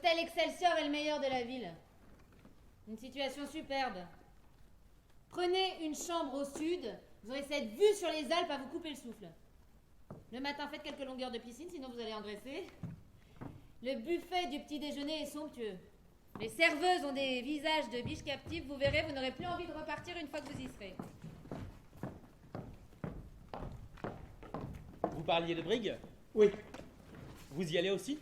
L'hôtel Excelsior est le meilleur de la ville. Une situation superbe. Prenez une chambre au sud, vous aurez cette vue sur les Alpes à vous couper le souffle. Le matin, faites quelques longueurs de piscine, sinon vous allez engraisser. Le buffet du petit déjeuner est somptueux. Les serveuses ont des visages de biches captives, vous verrez, vous n'aurez plus envie de repartir une fois que vous y serez. Vous parliez de brigue? Oui. Vous y allez aussi?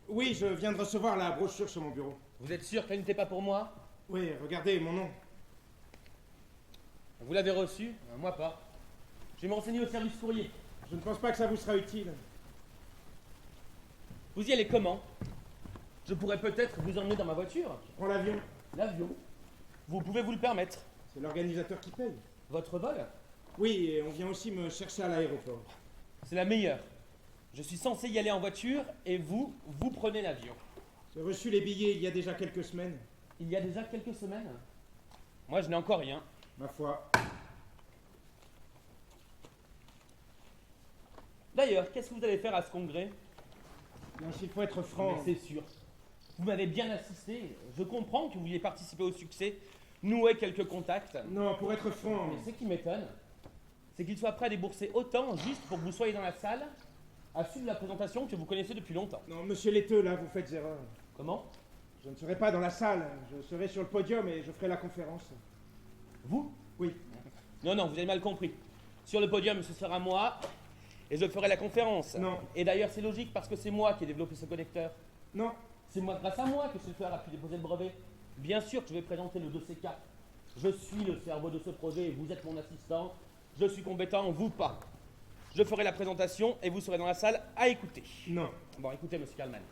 Oui, je viens de recevoir la brochure sur mon bureau. Vous êtes sûr qu'elle n'était pas pour moi? Oui, regardez, mon nom. Vous l'avez reçue? Moi pas. Je vais me renseigner au service courrier. Je ne pense pas que ça vous sera utile. Vous y allez comment? Je pourrais peut-être vous emmener dans ma voiture. Je prends l'avion. L'avion? Vous pouvez vous le permettre. C'est l'organisateur qui paye. Votre vol? Oui, et on vient aussi me chercher à l'aéroport. C'est la meilleure. Je suis censé y aller en voiture et vous prenez l'avion. J'ai reçu les billets il y a déjà quelques semaines. Il y a déjà quelques semaines? Moi, je n'ai encore rien. Ma foi. D'ailleurs, qu'est-ce que vous allez faire à ce congrès? Bien, s'il faut être franc. Mais c'est sûr. Vous m'avez bien assisté. Je comprends que vous vouliez participer au succès, nouer quelques contacts. Non, pour être franc. Mais ce qui m'étonne, c'est qu'il soit prêt à débourser autant juste pour que vous soyez dans la salle à suivre la présentation que vous connaissez depuis longtemps. Non, monsieur Laiteux, là, vous faites erreur. Comment? Je ne serai pas dans la salle. Je serai sur le podium et je ferai la conférence. Vous? Oui. Non, vous avez mal compris. Sur le podium, ce sera moi et je ferai la conférence. Non. Et d'ailleurs, c'est logique parce que c'est moi qui ai développé ce connecteur. Non. C'est moi, grâce à moi, que Schaeffer a pu déposer le brevet. Bien sûr que je vais présenter le dossier 4. Je suis le cerveau de ce projet et vous êtes mon assistant. Je suis compétent, vous pas. Je ferai la présentation et vous serez dans la salle à écouter. Non. Bon, écoutez, monsieur Kalman.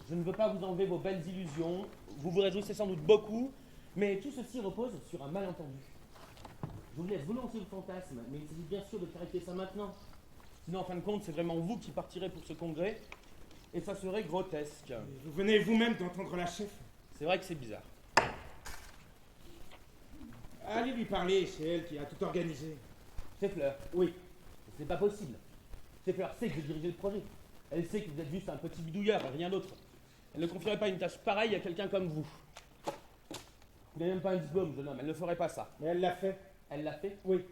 Je ne veux pas vous enlever vos belles illusions. Vous vous réjouissez sans doute beaucoup, mais tout ceci repose sur un malentendu. Je vous laisse volontiers le fantasme, mais il s'agit bien sûr de clarifier ça maintenant. Sinon, en fin de compte, c'est vraiment vous qui partirez pour ce congrès, et ça serait grotesque. Vous venez vous-même d'entendre la chef. C'est vrai que c'est bizarre. Allez lui parler, c'est elle qui a tout organisé. Schaeffer, Oui. c'est pas possible. Schaeffer sait que je dirigeais le projet. Elle sait que vous êtes juste un petit bidouilleur et rien d'autre. Elle ne confierait pas une tâche pareille à quelqu'un comme vous. Vous n'avez même pas un diplôme, jeune homme, elle ne ferait pas ça. Mais elle l'a fait. Elle l'a fait? Oui.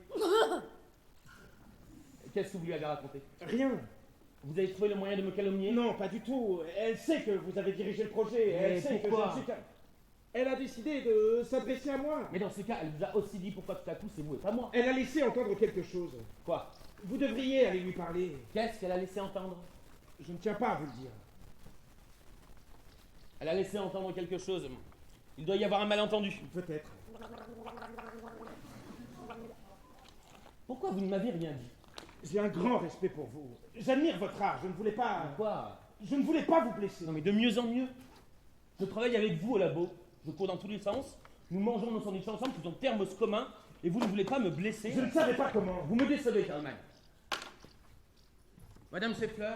Qu'est-ce que vous lui avez raconté? Rien. Vous avez trouvé le moyen de me calomnier? Non, pas du tout. Elle sait que vous avez dirigé le projet. Elle sait pourquoi? que je ne suis qu'un... Elle a décidé de s'adresser à moi. Mais dans ce cas, elle vous a aussi dit pourquoi tout à coup c'est vous et pas moi. Elle a laissé entendre quelque chose. Quoi? Vous devriez aller lui parler. Qu'est-ce qu'elle a laissé entendre? Je ne tiens pas à vous le dire. Elle a laissé entendre quelque chose. Il doit y avoir un malentendu. Peut-être. Pourquoi vous ne m'avez rien dit? J'ai un grand respect pour vous. J'admire votre art. Je ne voulais pas... Quoi? Je ne voulais pas vous blesser. Non mais de mieux en mieux. Je travaille avec vous au labo. Je cours dans tous les sens. Nous mangeons nos sandwichs ensemble, faisons thermos commun. Et vous ne voulez pas me blesser? Je ne savais pas comment. Vous me décevez, Kalman. Madame Schaeffer,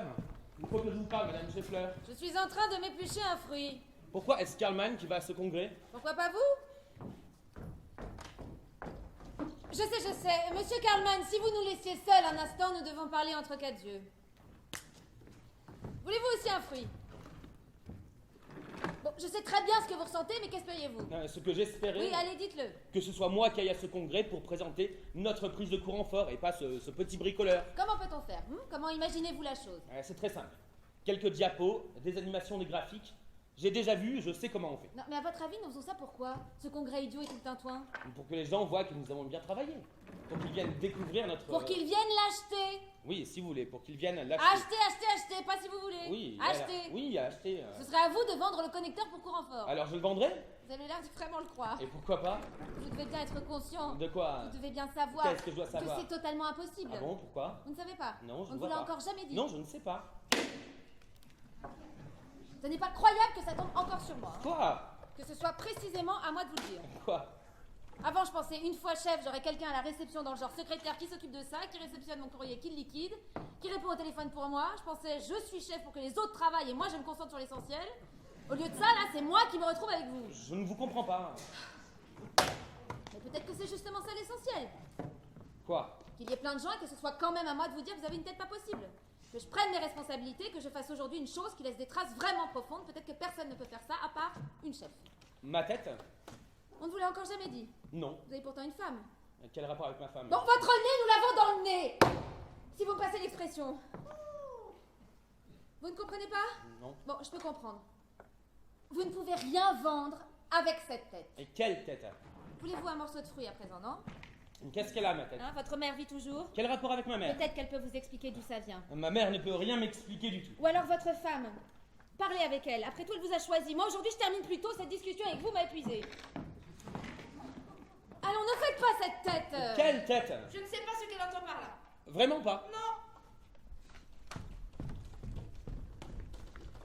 il faut que je vous parle, Madame Schaeffer. Je suis en train de m'éplucher un fruit. Pourquoi est-ce Kalman qui va à ce congrès? Pourquoi pas vous? Je sais. Monsieur Karlman, si vous nous laissiez seuls un instant, nous devons parler entre quatre yeux. Voulez-vous aussi un fruit? Bon, je sais très bien ce que vous ressentez, mais qu'espériez-vous? Ce que j'espérais, Oui, allez, dites-le. que ce soit moi qui aille à ce congrès pour présenter notre prise de courant fort et pas ce petit bricoleur. Comment peut-on faire? Comment imaginez-vous la chose? C'est très simple. Quelques diapos, des animations, des graphiques. J'ai déjà vu, je sais comment on fait. Non, mais à votre avis, nous faisons ça pourquoi? Ce congrès idiot et tout le tintouin? Pour que les gens voient que nous avons bien travaillé. Pour qu'ils viennent découvrir notre... Pour qu'ils viennent l'acheter! Oui, si vous voulez, pour qu'ils viennent l'acheter. Achetez, pas si vous voulez! Oui, achetez! Oui, acheter. Ce serait à vous de vendre le connecteur pour courant fort. Alors je le vendrai? Vous avez l'air de vraiment le croire. Et pourquoi pas? Vous devez bien être conscient. De quoi? Vous devez bien savoir. Qu'est-ce que je dois savoir? Que c'est totalement impossible. Ah bon, pourquoi? Vous ne savez pas? Non, je On ne ne vous vois l'a pas. encore jamais dit. Non, je ne sais pas. Ce n'est pas croyable que ça tombe encore sur moi. Quoi? Que ce soit précisément à moi de vous le dire. Quoi? Avant, je pensais, une fois chef, j'aurais quelqu'un à la réception dans le genre secrétaire qui s'occupe de ça, qui réceptionne mon courrier, qui le liquide, qui répond au téléphone pour moi. Je pensais, je suis chef pour que les autres travaillent et moi, je me concentre sur l'essentiel. Au lieu de ça, là, c'est moi qui me retrouve avec vous. Je ne vous comprends pas. Mais peut-être que c'est justement ça l'essentiel. Quoi? Qu'il y ait plein de gens et que ce soit quand même à moi de vous dire que vous avez une tête pas possible. que je prenne mes responsabilités, que je fasse aujourd'hui une chose qui laisse des traces vraiment profondes. Peut-être que personne ne peut faire ça à part une chef. Ma tête? On ne vous l'a encore jamais dit. Non. Vous avez pourtant une femme. Quel rapport avec ma femme? Bon, votre nez, nous l'avons dans le nez. Si vous me passez l'expression. Vous ne comprenez pas? Non. Bon, je peux comprendre. Vous ne pouvez rien vendre avec cette tête. Et quelle tête? Voulez-vous un morceau de fruit à présent, non? Qu'est-ce qu'elle a, ma tête? Hein, votre mère vit toujours? Quel rapport avec ma mère? Peut-être qu'elle peut vous expliquer d'où ça vient. Ma mère ne peut rien m'expliquer du tout. Ou alors votre femme. Parlez avec elle. Après tout, elle vous a choisi. Moi, aujourd'hui, je termine plus tôt. Cette discussion avec vous m'a épuisée. Allons, ne faites pas cette tête. Quelle tête? Je ne sais pas ce qu'elle entend par là. Vraiment pas. Non.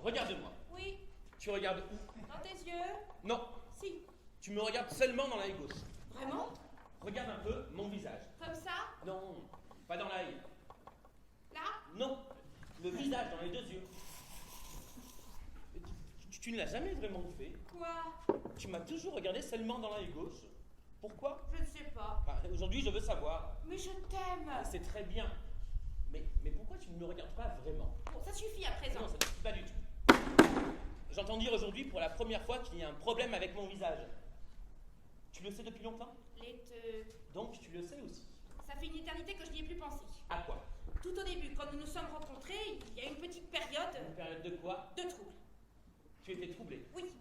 Regarde-moi. Oui. Tu regardes où? Dans tes yeux. Non. Si. Tu me regardes seulement dans l'œil gauche. Vraiment? Regarde un peu mon visage. Comme ça? Non, pas dans l'œil. Là? Non, le visage dans les deux yeux. Tu ne l'as jamais vraiment fait. Quoi? Tu m'as toujours regardé seulement dans l'œil gauche. Pourquoi? Je ne sais pas. Aujourd'hui, je veux savoir. Mais je t'aime. C'est très bien. Mais pourquoi tu ne me regardes pas vraiment? Bon, ça suffit à présent. Non, ça ne suffit pas du tout. J'entends dire aujourd'hui pour la première fois qu'il y a un problème avec mon visage. Tu le sais depuis longtemps? Donc tu le sais aussi. Ça fait une éternité que je n'y ai plus pensé. À quoi? Tout au début, quand nous nous sommes rencontrés, il y a une petite période Une période de quoi? de trouble. Tu étais troublé Oui.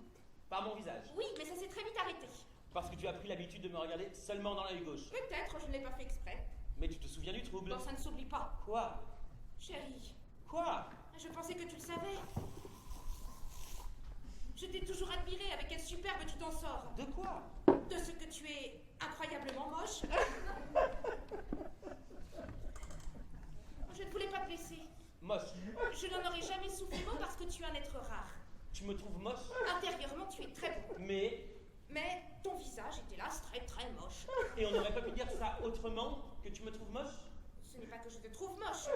par mon visage. Oui, mais ça s'est très vite arrêté. Parce que tu as pris l'habitude de me regarder seulement dans l'œil gauche. Peut-être, je ne l'ai pas fait exprès. Mais tu te souviens du trouble? Non, ça ne s'oublie pas. Quoi? Chérie, Quoi? je pensais que tu le savais. Je t'ai toujours admiré. Avec quelle superbe tu t'en sors. De quoi? De ce que tu es incroyablement moche. Je ne voulais pas te blesser. Moche. Je n'en aurais jamais soufflé mot parce que tu es un être rare. Tu me trouves moche? Intérieurement, tu es très beau. Mais ton visage est hélas très très moche. Et on n'aurait pas pu dire ça autrement que tu me trouves moche? Ce n'est pas que je te trouve moche.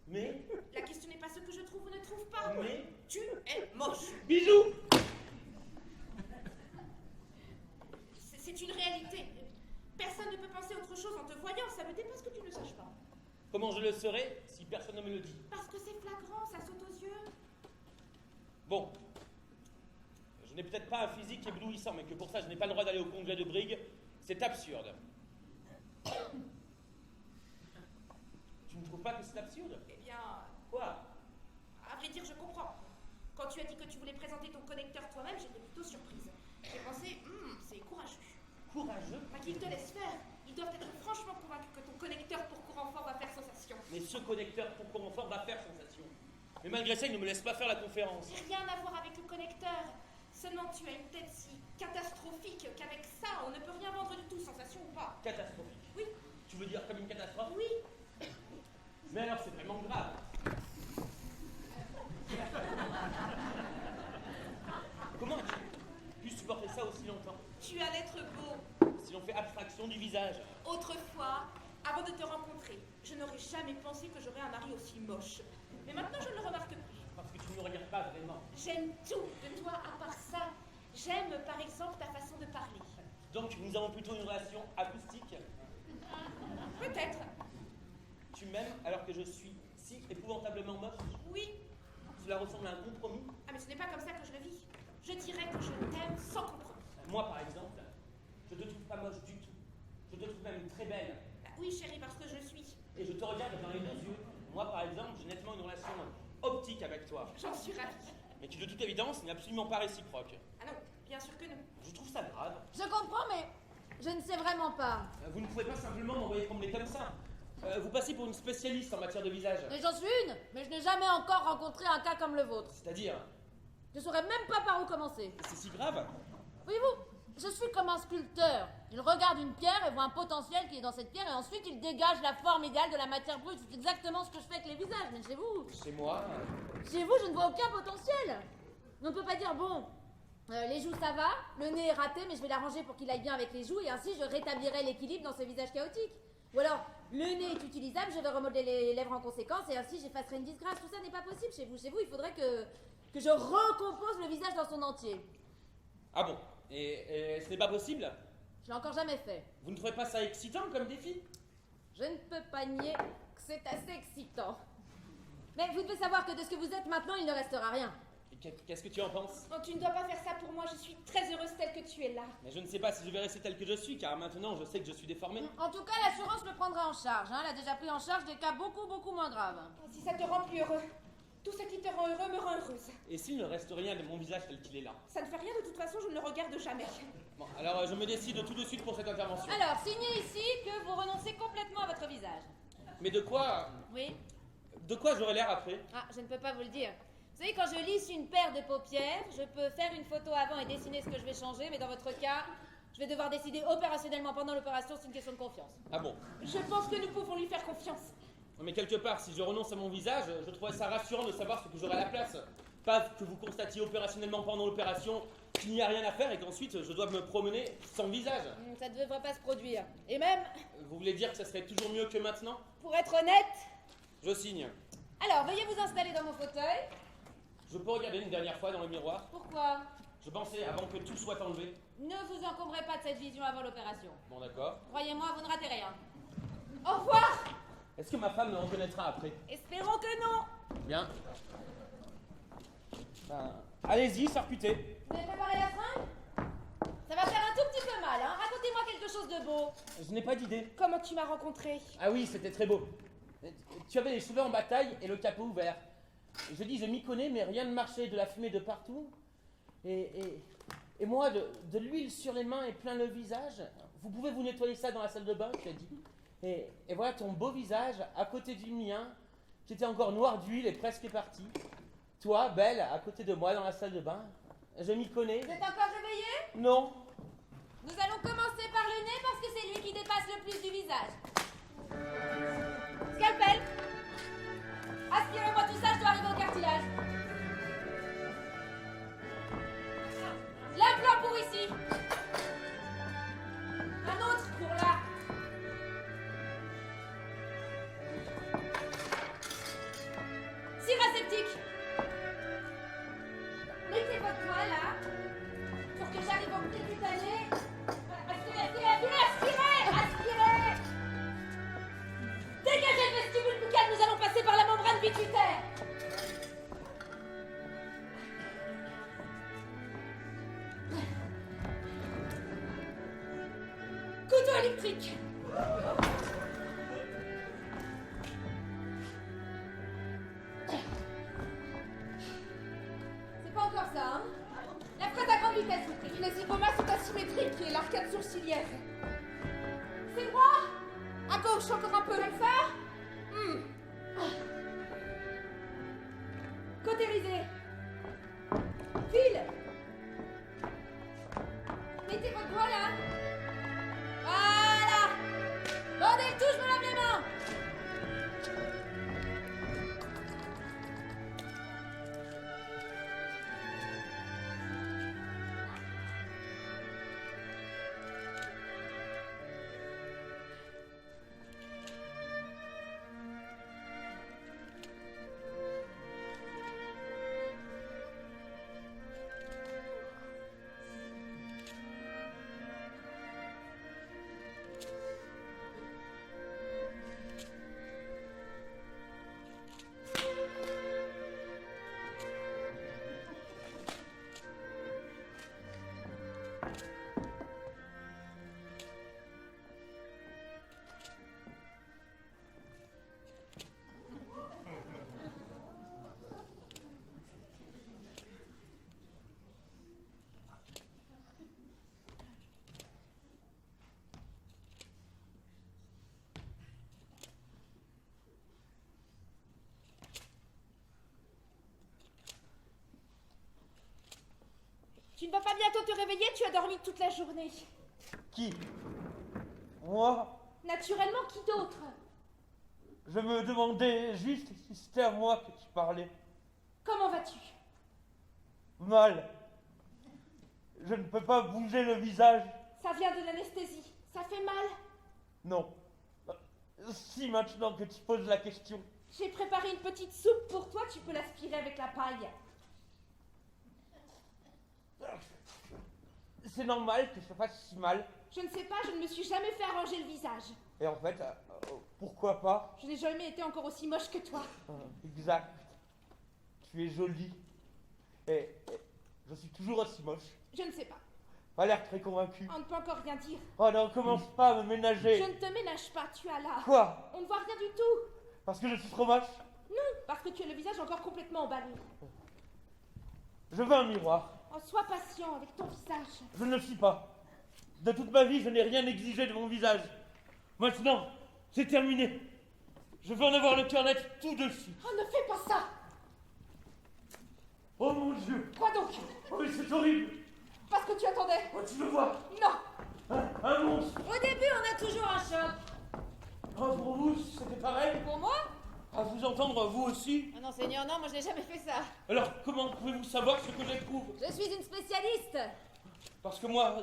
Mais La question n'est pas ce que je trouve ou ne trouve pas. Mais Tu es moche. Bisous. C'est une réalité. Personne ne peut penser autre chose en te voyant. Ça me dépasse que tu ne le saches pas. Comment je le saurais si personne ne me le dit? Parce que c'est flagrant, ça saute aux yeux. Bon. Je n'ai peut-être pas un physique éblouissant, mais que pour ça je n'ai pas le droit d'aller au congrès de Briggs, c'est absurde. Tu ne trouves pas que c'est absurde? Eh bien, Quoi? à vrai dire, je comprends. Quand tu as dit que tu voulais présenter ton connecteur toi-même, j'étais plutôt surprise. J'ai pensé, c'est courageux. Courageux? Qu'ils te laissent faire. Ils doivent être franchement convaincus que ton connecteur pour courant fort va faire sensation. Mais ce connecteur pour courant fort va faire sensation. Mais malgré ça, il ne me laisse pas faire la conférence. Rien à voir avec le connecteur. Seulement, tu as une tête si catastrophique qu'avec ça, on ne peut rien vendre du tout, sensation ou pas. Catastrophique. Oui. Tu veux dire comme une catastrophe? Oui. Mais alors, c'est vraiment grave. Comment as-tu pu supporter ça aussi longtemps? Tu as l'être beau. Si l'on fait abstraction du visage. Autrefois, avant de te rencontrer, je n'aurais jamais pensé que j'aurais un mari aussi moche. Mais maintenant, je ne le remarque plus. Parce que tu ne me regardes pas vraiment. J'aime tout de toi à part ça. J'aime par exemple ta façon de parler. Donc nous avons plutôt une relation acoustique. Peut-être. Tu m'aimes alors que je suis si épouvantablement moche? Oui. Cela ressemble à un compromis? Ah mais ce n'est pas comme ça que je le vis. Je dirais que je t'aime sans compromis. Moi par exemple, je te trouve pas moche du tout. Je te trouve même très belle. Bah, oui chérie, parce que je suis. Et je te regarde dans les deux yeux. Moi par exemple, j'ai nettement une relation optique avec toi. J'en suis ravie. Mais qui de toute évidence n'est absolument pas réciproque. Ah non, bien sûr que non. Je trouve ça grave. Je comprends, mais je ne sais vraiment pas. Vous ne pouvez pas simplement m'envoyer promener comme ça. Vous passez pour une spécialiste en matière de visage. Mais j'en suis une, mais je n'ai jamais encore rencontré un cas comme le vôtre. C'est-à-dire, Je ne saurais même pas par où commencer. c'est si grave? Voyez-vous, je suis comme un sculpteur. Il regarde une pierre et voit un potentiel qui est dans cette pierre et ensuite il dégage la forme idéale de la matière brute. C'est exactement ce que je fais avec les visages, mais chez vous... Chez moi, Chez vous, je ne vois aucun potentiel. On ne peut pas dire, bon, les joues ça va, le nez est raté, mais je vais l'arranger pour qu'il aille bien avec les joues et ainsi je rétablirai l'équilibre dans ce visage chaotique. Ou alors, le nez est utilisable, je vais remodeler les lèvres en conséquence et ainsi j'effacerai une disgrâce. Tout ça n'est pas possible chez vous. Chez vous, il faudrait que je recompose le visage dans son entier. ah bon? Et ce n'est pas possible? Je l'ai encore jamais fait. Vous ne trouvez pas ça excitant comme défi? Je ne peux pas nier que c'est assez excitant. Mais vous devez savoir que de ce que vous êtes maintenant, il ne restera rien. Et qu'est-ce que tu en penses? Non, tu ne dois pas faire ça pour moi, je suis très heureuse telle que tu es là. Mais je ne sais pas si je vais rester tel que je suis, car maintenant je sais que je suis déformé. En tout cas, l'assurance le prendra en charge. Hein. Elle a déjà pris en charge des cas beaucoup moins graves. Si ça te rend plus heureux, tout ce qui te rend heureux me rend heureuse. Et s'il ne reste rien de mon visage tel qu'il est là? Ça ne fait rien, de toute façon, je ne le regarde jamais. Bon, alors je me décide tout de suite pour cette intervention. Alors, signez ici que vous renoncez complètement à votre visage. Mais de quoi? Oui? De quoi j'aurai l'air après? Ah, je ne peux pas vous le dire. Vous savez, quand je lisse une paire de paupières, je peux faire une photo avant et dessiner ce que je vais changer, mais dans votre cas, je vais devoir décider opérationnellement pendant l'opération, c'est une question de confiance. Ah bon? Je pense que nous pouvons lui faire confiance. Mais quelque part, si je renonce à mon visage, je trouverais ça rassurant de savoir ce que j'aurai à la place. Pas que vous constatiez opérationnellement pendant l'opération qu'il n'y a rien à faire et qu'ensuite je dois me promener sans visage. Ça ne devrait pas se produire. Et même, Vous voulez dire que ça serait toujours mieux que maintenant? pour être honnête... Je signe. Alors, veuillez vous installer dans mon fauteuil. Je peux regarder une dernière fois dans le miroir? Pourquoi? Je pensais, avant que tout soit enlevé. Ne vous encombrez pas de cette vision avant l'opération. Bon, d'accord. Croyez-moi, vous ne ratez rien. Au revoir! Est-ce que ma femme me reconnaîtra après? Espérons que non! Bien. Ben, allez-y, charcutez. Vous avez préparé la fringue? Ça va faire un tout petit peu mal, hein? Racontez-moi quelque chose de beau. Je n'ai pas d'idée. Comment tu m'as rencontré? Ah oui, c'était très beau. Tu avais les cheveux en bataille et le capot ouvert. Je dis, je m'y connais, mais rien ne marchait, de la fumée de partout. Et moi, de l'huile sur les mains et plein le visage. Vous pouvez vous nettoyer ça dans la salle de bain, tu as dit. Et voilà ton beau visage à côté du mien. J'étais encore noir d'huile et presque parti. Toi, belle, à côté de moi dans la salle de bain. Je m'y connais. Vous êtes encore réveillé? Non. Nous allons commencer par le nez parce que c'est lui qui dépasse le plus du visage. Scalpel! Aspirez-moi tout ça, je dois arriver au cartilage. L'implant pour ici. Un autre pour là. Cire aseptique. Mettez votre doigt là pour que j'arrive au précutané. Aspirez. Dégagez le vestibule buccal, nous allons passer par la membrane pituitaire. Couteau électrique. C'est pas encore ça, hein? La fraise à grande vitesse, vous prie. Les zigomas sont asymétriques et l'arcade sourcilière. C'est droit. À gauche, encore un peu, comme ça. Cautérisé. File. Mettez votre doigt là. Voilà. Bordel, tout, je me lave les mains. Tu ne vas pas bientôt te réveiller, tu as dormi toute la journée. Qui? Moi? Naturellement, qui d'autre? Je me demandais juste si c'était à moi que tu parlais. Comment vas-tu? Mal. Je ne peux pas bouger le visage. Ça vient de l'anesthésie. Ça fait mal. Non. Si maintenant que tu poses la question. J'ai préparé une petite soupe pour toi, tu peux l'aspirer avec la paille. C'est normal que ça fasse si mal. Je ne sais pas, je ne me suis jamais fait arranger le visage. Et en fait, pourquoi pas? Je n'ai jamais été encore aussi moche que toi. Exact. Tu es jolie. Et je suis toujours aussi moche. Je ne sais pas. Pas l'air très convaincu. On ne peut encore rien dire. Oh non, commence pas à me ménager. Je ne te ménage pas, tu as là. Quoi? On ne voit rien du tout. Parce que je suis trop moche? Non, parce que tu as le visage encore complètement emballé. Je veux un miroir. Oh, sois patient avec ton visage. Je ne le suis pas. De toute ma vie, je n'ai rien exigé de mon visage. Maintenant, c'est terminé. Je veux en avoir le cœur net tout dessus. Oh, ne fais pas ça. Oh mon Dieu. Quoi donc? Oh mais c'est horrible. Parce que tu attendais. Oh, tu me vois? Non. Un monstre. Au début, on a toujours un choc. Oh, pour vous, c'était pareil? Pour moi? À vous entendre, vous aussi? Ah non, Seigneur, non, moi je n'ai jamais fait ça. Alors, comment pouvez-vous savoir ce que j'éprouve? Je suis une spécialiste. Parce que moi,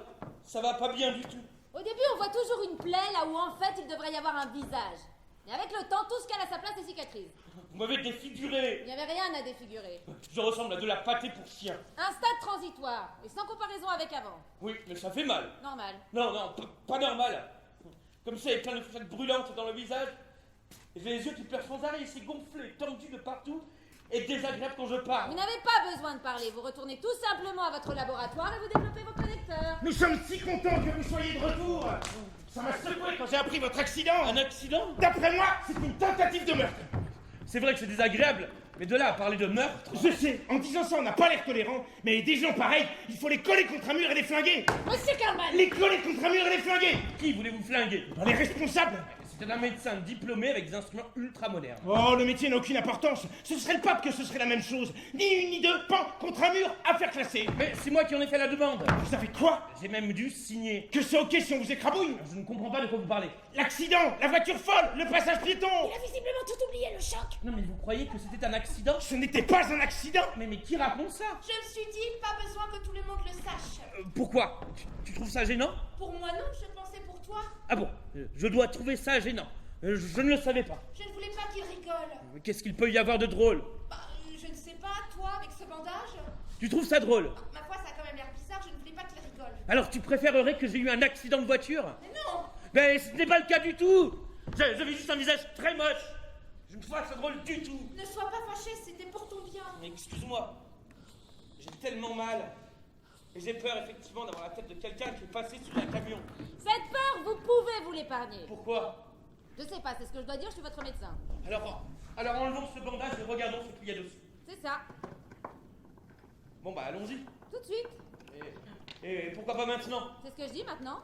ça va pas bien du tout. Au début, on voit toujours une plaie là où en fait il devrait y avoir un visage. Mais avec le temps, tout ce qu'elle a à sa place est cicatrice. Vous m'avez défiguré. Il n'y avait rien à défigurer. Je ressemble à de la pâtée pour chien. Un stade transitoire, et sans comparaison avec avant. Oui, mais ça fait mal. Normal. Non, non, pas normal. Comme ça, avec plein de flaques brûlantes dans le visage. J'ai les yeux qui pleurent sans arrêt, c'est gonflé, tendu de partout, et désagréable quand je Vous parle. n'avez pas besoin de parler, vous retournez tout simplement à votre laboratoire et vous développez vos connecteurs. Nous sommes si contents que vous soyez de retour. Ça m'a secoué quand j'ai appris votre accident. Un accident? D'après moi, c'est une tentative de meurtre. C'est vrai que c'est désagréable, mais de là à parler de meurtre... Je sais, en disant ça, on n'a pas l'air tolérant, mais des gens pareils, il faut les coller contre un mur et les flinguer. Monsieur Carman! Les coller contre un mur et les flinguer. Qui voulez-vous flinguer? Dans les responsables. C'est un médecin diplômé avec des instruments ultra modernes. Oh, le métier n'a aucune importance. Ce serait le pape que ce serait la même chose. Ni une ni deux, pan contre un mur, affaire classée. Mais c'est moi qui en ai fait la demande. Vous savez quoi? J'ai même dû signer. Que c'est ok si on vous écrabouille. Je ne comprends pas de quoi vous parlez. L'accident, la voiture folle, le passage piéton. Il a visiblement tout oublié, le choc. Non mais vous croyez que c'était un accident? Ce n'était pas un accident. Mais qui raconte ça? Je me suis dit, pas besoin que tout le monde le sache. Pourquoi? Tu trouves ça gênant? Pour moi non, je pensais pour toi. Ah bon, je dois trouver ça gênant. Je ne le savais pas. Je ne voulais pas qu'il rigole. Mais qu'est-ce qu'il peut y avoir de drôle? Bah, je ne sais pas, toi, avec ce bandage. Tu trouves ça drôle? Ma foi, ça a quand même l'air bizarre, je ne voulais pas qu'il rigole. Alors tu préférerais que j'ai eu un accident de voiture? Mais non. Mais ce n'est pas le cas du tout. J'avais juste un visage très moche. Je ne trouve pas ça drôle du tout. Ne sois pas fâché, c'était pour ton bien. Mais excuse-moi, j'ai tellement mal. Et j'ai peur effectivement d'avoir la tête de quelqu'un qui est passé sous un camion. Cette peur, vous pouvez vous l'épargner. Pourquoi? Je sais pas, c'est ce que je dois dire, je suis votre médecin. Alors enlevons ce bandage et regardons ce qu'il y a dessus. C'est ça, Bon bah allons-y. tout de suite. Et pourquoi pas maintenant? C'est ce que je dis maintenant.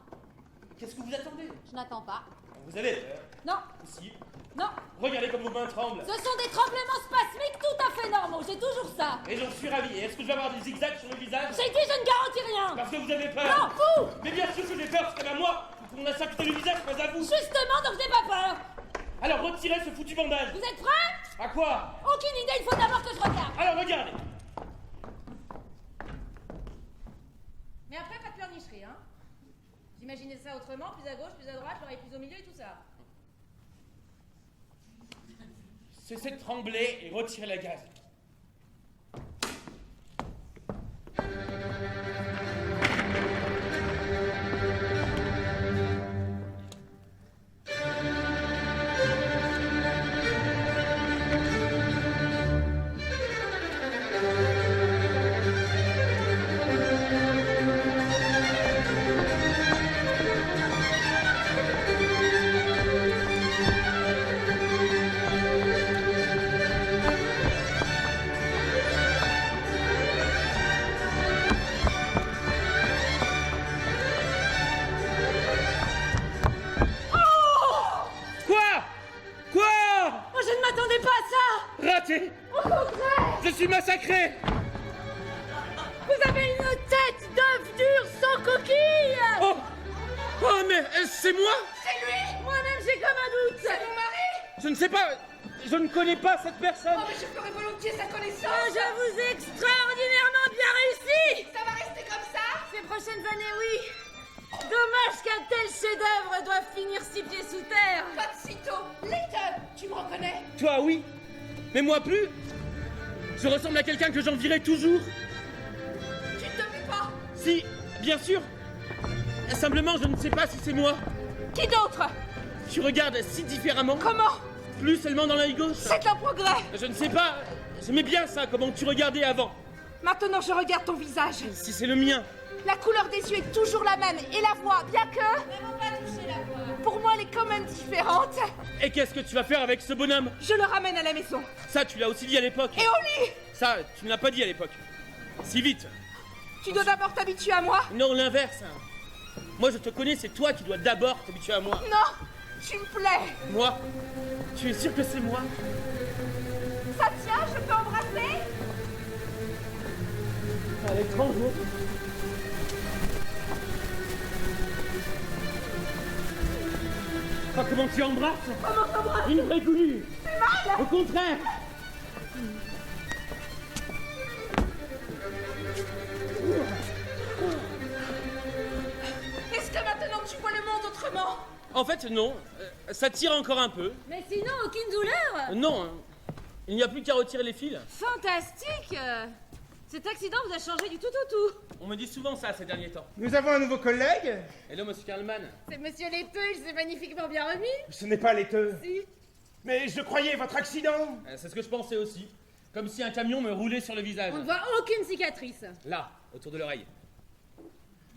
Qu'est-ce que vous attendez? Je n'attends pas. Vous avez Non, si. non, Regardez comme vos mains tremblent. ce sont des tremblements spasmiques tout à fait normaux, j'ai toujours ça. Et j'en suis ravi. Et est-ce que je vais avoir des zigzags sur le visage? J'ai dit je ne garantis rien. Parce que vous avez peur. Non, vous. Mais bien sûr que j'ai peur, c'est à moi qu'on a sacré le visage, pas à vous. Justement, donc j'ai pas peur. Alors retirez ce foutu bandage. Vous êtes prêts? À quoi? Aucune idée, il faut d'abord que je regarde. Alors regardez. Mais après, pas de pleurnicherie, hein. J'imaginais ça autrement, plus à gauche, plus à droite, l'oreille plus au milieu et tout ça. Cessez de trembler et retirez la gaz. Raté! Au contraire, Je suis massacré! vous avez une tête d'œuf dur sans coquille. Oh! Oh, mais c'est moi? C'est lui. Moi-même, j'ai comme un doute. C'est mon mari. Je ne sais pas, je ne connais pas cette personne. Oh, mais je ferais volontiers sa connaissance. Ah, je vous ai extraordinairement bien réussi. Ça va rester comme ça. Ces prochaines années, oui. Dommage qu'un tel chef-d'œuvre doive finir 6 pieds sous terre. Pas de sitôt. Layton, tu me reconnais? Toi, oui, mais moi plus. Je ressemble à quelqu'un que j'envierais toujours. Tu ne te fais pas. Si, bien sûr. Simplement, je ne sais pas si c'est moi. Qui d'autre? Tu regardes si différemment. Comment? Plus seulement dans l'œil gauche. C'est un progrès. Je ne sais pas. J'aimais bien ça, comment tu regardais avant. Maintenant, je regarde ton visage. Si c'est le mien. La couleur des yeux est toujours la même, et la voix, bien que... Ne faut pas toucher la voix. Pour moi, elle est quand même différente. Et qu'est-ce que tu vas faire avec ce bonhomme? Je le ramène à la maison. Ça, tu l'as aussi dit à l'époque. Et au lit. Ça, tu ne l'as pas dit à l'époque. Si vite. Tu dois d'abord t'habituer à moi. Non, l'inverse. Moi, je te connais, c'est toi qui dois d'abord t'habituer à moi. Non, tu me plais. Moi? Tu es sûr que c'est moi? Ça tient, je peux embrasser? À l'étranger. Ah, comment tu embrasses? Comment t'embrasser? Une vraie goulue. C'est mal. Au contraire. Est-ce que maintenant tu vois le monde autrement? En fait, non. Ça tire encore un peu. Mais sinon, aucune douleur. Non. Il n'y a plus qu'à retirer les fils. Fantastique. Cet accident vous a changé du tout au tout. On me dit souvent ça ces derniers temps. Nous avons un nouveau collègue. Hello, monsieur Karlman. C'est monsieur Laiteux, il s'est magnifiquement bien remis. Ce n'est pas laiteux. Si. Mais je croyais votre accident. C'est ce que je pensais aussi. Comme si un camion me roulait sur le visage. On ne voit aucune cicatrice. Là, autour de l'oreille.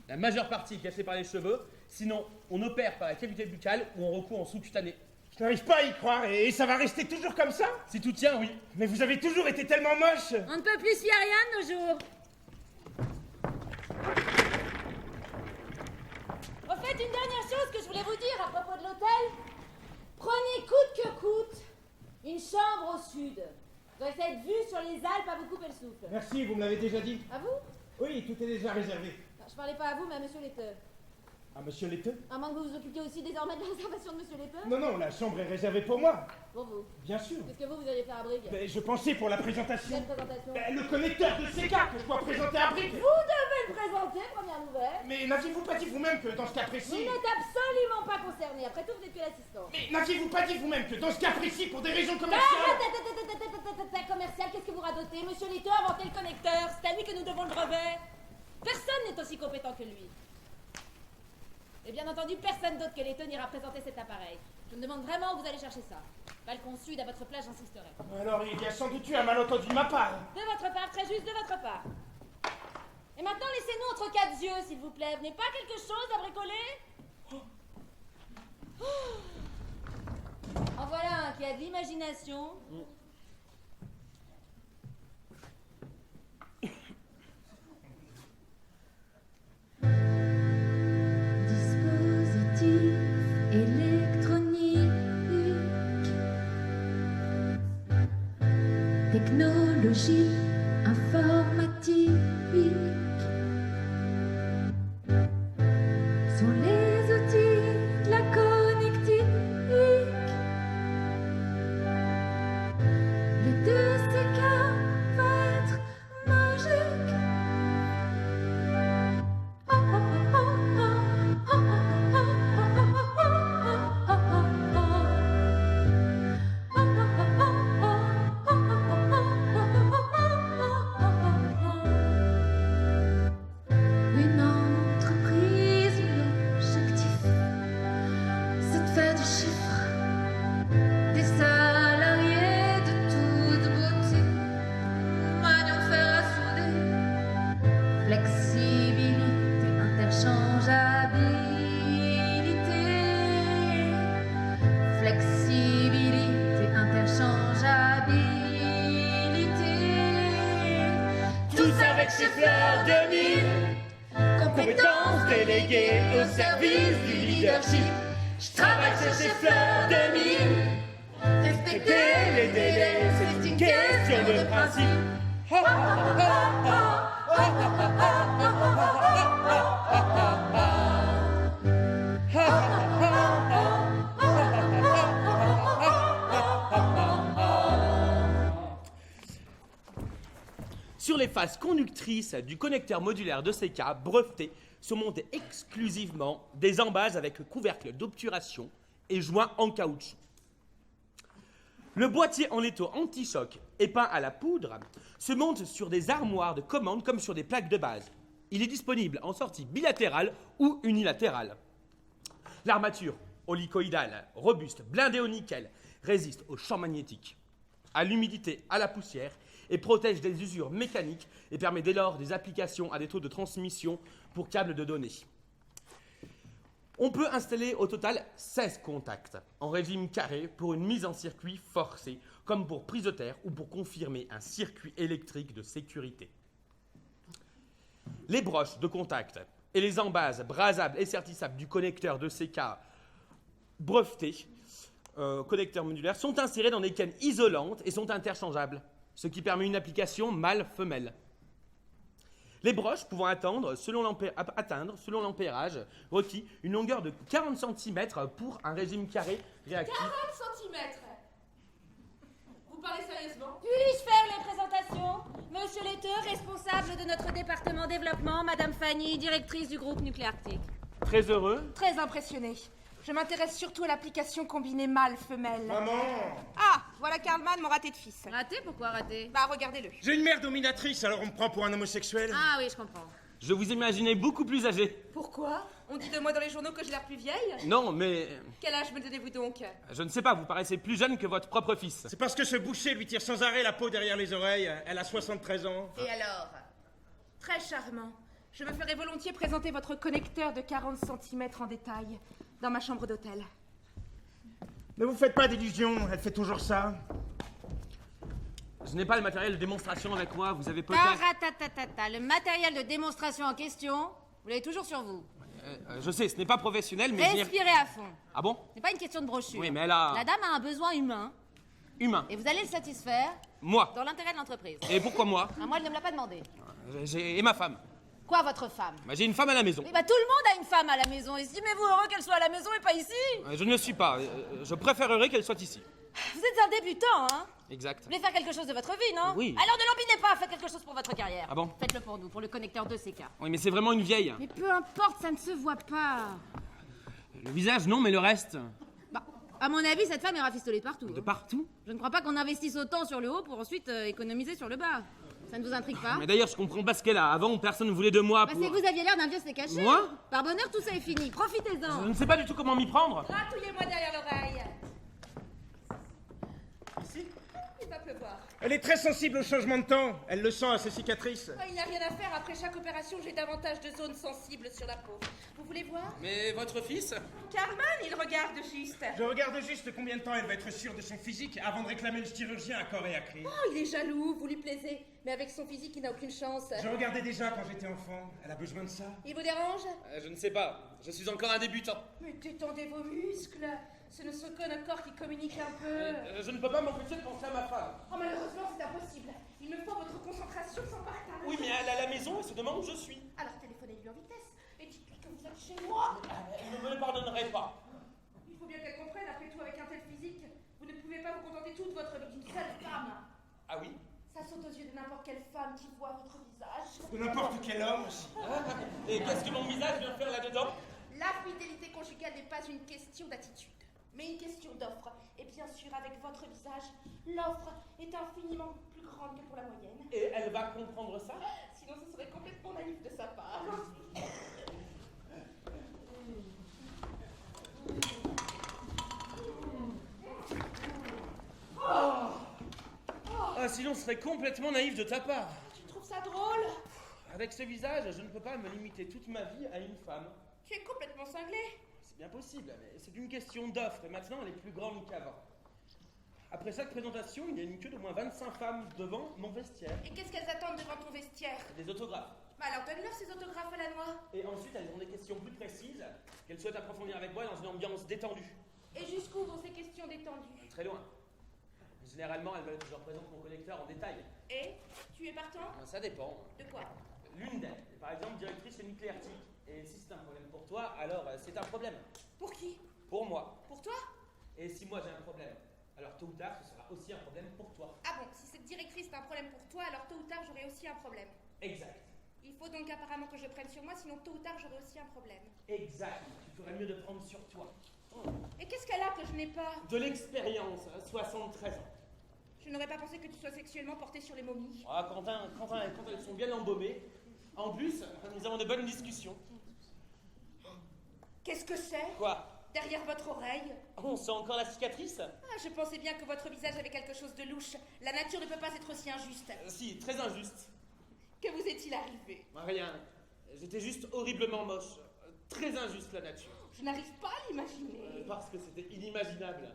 La majeure partie cachée par les cheveux. Sinon, on opère par la cavité buccale ou on recourt en sous-cutané. Je n'arrive pas à y croire et ça va rester toujours comme ça. Si tout tient, oui. Mais vous avez toujours été tellement moche. On ne peut plus se fier à rien de nos jours. Au fait, une dernière chose que je voulais vous dire à propos de l'hôtel. Prenez coûte que coûte une chambre au sud. Doit être vue sur les Alpes à vous couper le souffle. Merci, vous me l'avez déjà dit. À vous? Oui, tout est déjà réservé. Non, je parlais pas à vous, mais à monsieur Laiteux. Ah, monsieur laiteux? À moins que vous vous occupiez aussi désormais de la réservation de monsieur Laiteux. Non, non, la chambre est réservée pour moi. Pour vous. Bien sûr. Qu'est-ce que vous alliez faire à Brigue? Mais je pensais pour la présentation. Quelle présentation? Le connecteur de CK que je dois présenter à Brick. Vous devez le présenter, première nouvelle. Mais n'aviez-vous pas dit vous-même que dans ce cas Vous précis... n'êtes absolument pas concerné. Après tout, vous n'êtes que l'assistant. Mais n'aviez-vous pas dit vous-même que dans ce cas précis, pour des raisons Ah, commerciales... commercial, qu'est-ce que vous radotez? Monsieur Laiteux a inventé le connecteur. C'est à lui que nous devons le brevet. Personne n'est aussi compétent que lui. Et bien entendu, personne d'autre que Laiteux n'ira présenter cet appareil. Je me demande vraiment où vous allez chercher ça. Balcon sud, à votre place, j'insisterai. Alors il y a sans doute eu un malentendu de ma part. De votre part, très juste, de votre part. Et maintenant, laissez-nous entre quatre yeux, s'il vous plaît. Vous n'avez pas quelque chose à bricoler? En voilà un qui a de l'imagination. Dispositif électronique, technologie informatique sont les outils de la connectique. Les deux CK va être magique. Une entreprise, l'objectif, c'est de faire du chiffre, des salariés de toute beauté, maniant de fer à souder, flexibilité, interchangeabilité, flexibilité, interchangeabilité, Tous avec ces fleurs de mille, compétences déléguées au service du leadership. Je travaille sur ces fleurs de mille. Respecter les délais, c'est une question de principe. Sur les faces conductrices du connecteur modulaire de CK breveté sont montés exclusivement des embases avec couvercle d'obturation et joints en caoutchouc. Le boîtier en étau anti-choc et peint à la poudre se monte sur des armoires de commande comme sur des plaques de base. Il est disponible en sortie bilatérale ou unilatérale. L'armature Olicoïdale, robuste, blindé au nickel, résiste aux champs magnétiques, à l'humidité, à la poussière, et protège des usures mécaniques et permet dès lors des applications à des taux de transmission pour câbles de données. On peut installer au total 16 contacts en régime carré pour une mise en circuit forcée, comme pour prise de terre ou pour confirmer un circuit électrique de sécurité. Les broches de contact et les embases brasables et sertissables du connecteur de CK breveté, connecteur modulaire, sont insérées dans des caines isolantes et sont interchangeables, ce qui permet une application mâle-femelle. Les broches pouvant atteindre, selon l'ampérage requis, une longueur de 40 cm pour un régime carré réactif. 40 cm. Vous parlez sérieusement? Puis-je faire les présentations? Monsieur Letteux, responsable de notre département développement, Madame Fanny, directrice du groupe Nucléarctique. Très heureux. Très impressionné. Je m'intéresse surtout à l'application combinée mâle-femelle. Maman! Ah, voilà Karlmann, mon raté de fils. Raté? Pourquoi raté? Bah, regardez-le. J'ai une mère dominatrice, alors on me prend pour un homosexuel? Ah oui, je comprends. Je vous imaginais beaucoup plus âgé. Pourquoi? On dit de moi dans les journaux que j'ai l'air plus vieille? Non, mais Quel âge me donnez-vous donc? je ne sais pas, vous paraissez plus jeune que votre propre fils. C'est parce que ce boucher lui tire sans arrêt la peau derrière les oreilles. Elle a 73 ans. Et alors? Très charmant. Je me ferai volontiers présenter votre connecteur de 40 cm en détail dans ma chambre d'hôtel. Ne vous faites pas d'illusions, elle fait toujours ça. Je n'ai pas le matériel de démonstration avec moi, vous avez peut-être... Taratatata, le matériel de démonstration en question, vous l'avez toujours sur vous. Je sais, ce n'est pas professionnel, mais... Respirez à fond. Ah bon? Ce n'est pas une question de brochure. Oui, mais elle a... La dame a un besoin humain, Humain. et vous allez le satisfaire Moi. dans l'intérêt de l'entreprise. Et pourquoi moi? Ah, moi, elle ne me l'a pas demandé. Et ma femme. Quoi, votre femme? Bah, j'ai une femme à la maison. Oui, bah tout le monde a une femme à la maison. Estimez-vous heureux qu'elle soit à la maison et pas ici? Je ne le suis pas. Je préférerais qu'elle soit ici. Vous êtes un débutant, hein? Exact. Vous voulez faire quelque chose de votre vie, non? Oui. Alors ne l'embinez pas, faites quelque chose pour votre carrière. Ah bon? Faites-le pour nous, pour le connecteur 2CK. Oui, mais c'est vraiment une vieille. Mais peu importe, ça ne se voit pas. Le visage, non, mais le reste... Bah, à mon avis, cette femme est rafistolée de partout. De hein. partout. Je ne crois pas qu'on investisse autant sur le haut pour ensuite économiser sur le bas. Ça ne vous intrigue pas? Mais d'ailleurs, je comprends pas ce qu'elle a. Avant, personne ne voulait de moi Bah, pour... c'est que vous aviez l'air d'un vieux steak haché. Moi? Par bonheur, tout ça est fini. Profitez-en. Je ne sais pas du tout comment m'y prendre. Gratouillez-moi derrière l'oreille. Il va pleuvoir. Elle est très sensible au changement de temps. Elle le sent à ses cicatrices. Il n'y a rien à faire. Après chaque opération, j'ai davantage de zones sensibles sur la peau. Vous voulez voir? Mais votre fils? Karlmann, il regarde juste. Je regarde juste combien de temps elle va être sûre de son physique avant de réclamer le chirurgien à corps et à cri. Oh, il est jaloux, vous lui plaisez. Mais avec son physique, il n'a aucune chance. Je regardais déjà quand j'étais enfant. Elle a besoin de ça. Il vous dérange? Je ne sais pas. Je suis encore un débutant. Mais détendez vos muscles. Ce ne sont qu'un corps qui communique un peu. Je ne peux pas m'empêcher de penser à ma femme. Oh, malheureusement, c'est impossible. Il me faut votre concentration sans partage. Oui, mais elle est à la maison, elle se demande où je suis. Alors téléphonez-lui en vitesse et dites-lui que vous êtes chez moi. Elle ne me le pardonnerait pas. Il faut bien qu'elle comprenne, après tout, avec un tel physique, vous ne pouvez pas vous contenter toute votre vie d'une seule femme. Ah oui? Ça saute aux yeux de n'importe quelle femme qui voit votre visage. De n'importe quel homme aussi. Et qu'est-ce que mon visage vient faire là-dedans? La fidélité conjugale n'est pas une question d'attitude, mais une question d'offre. Et bien sûr, avec votre visage, l'offre est infiniment plus grande que pour la moyenne. Et elle va comprendre ça? Sinon, ce serait complètement naïf de sa part. Ah, sinon, ce serait complètement naïf de ta part. Tu trouves ça drôle? Avec ce visage, je ne peux pas me limiter toute ma vie à une femme. Tu es complètement cinglé. C'est bien possible, mais c'est une question d'offre, et maintenant elle est plus grande qu'avant. Après chaque présentation, il y a une queue d'au moins 25 femmes devant mon vestiaire. Et qu'est-ce qu'elles attendent devant ton vestiaire? Des autographes. Bah alors donne-leur ces autographes à la noix. Et ensuite, elles ont des questions plus précises qu'elles souhaitent approfondir avec moi dans une ambiance détendue. Et jusqu'où vont ces questions détendues? Très loin. Généralement, elles veulent que je leur présente mon connecteur en détail. Et tu es partant? Ça dépend. De quoi? L'une d'elles est par exemple directrice chez Nucléarctique. Et si c'est un problème pour toi, alors c'est un problème. Pour qui? Pour moi. Pour toi? Et si moi j'ai un problème, alors tôt ou tard, ce sera aussi un problème pour toi. Ah bon, si cette directrice est un problème pour toi, alors tôt ou tard j'aurai aussi un problème. Exact. Il faut donc apparemment que je prenne sur moi, sinon tôt ou tard j'aurai aussi un problème. Exact. Tu ferais mieux de prendre sur toi. Et qu'est-ce qu'elle a que je n'ai pas? De l'expérience, 73 ans. Je n'aurais pas pensé que tu sois sexuellement porté sur les momies. Ah, quand elles sont bien embaumées. En plus, nous avons de bonnes discussions. Qu'est-ce que c'est? Quoi? derrière votre oreille. Oh, on sent encore la cicatrice? Ah, je pensais bien que votre visage avait quelque chose de louche. La nature ne peut pas être aussi injuste. Si, très injuste. Que vous est-il arrivé? Rien. J'étais juste horriblement moche. Très injuste, la nature. Je n'arrive pas à l'imaginer. Parce que c'était inimaginable.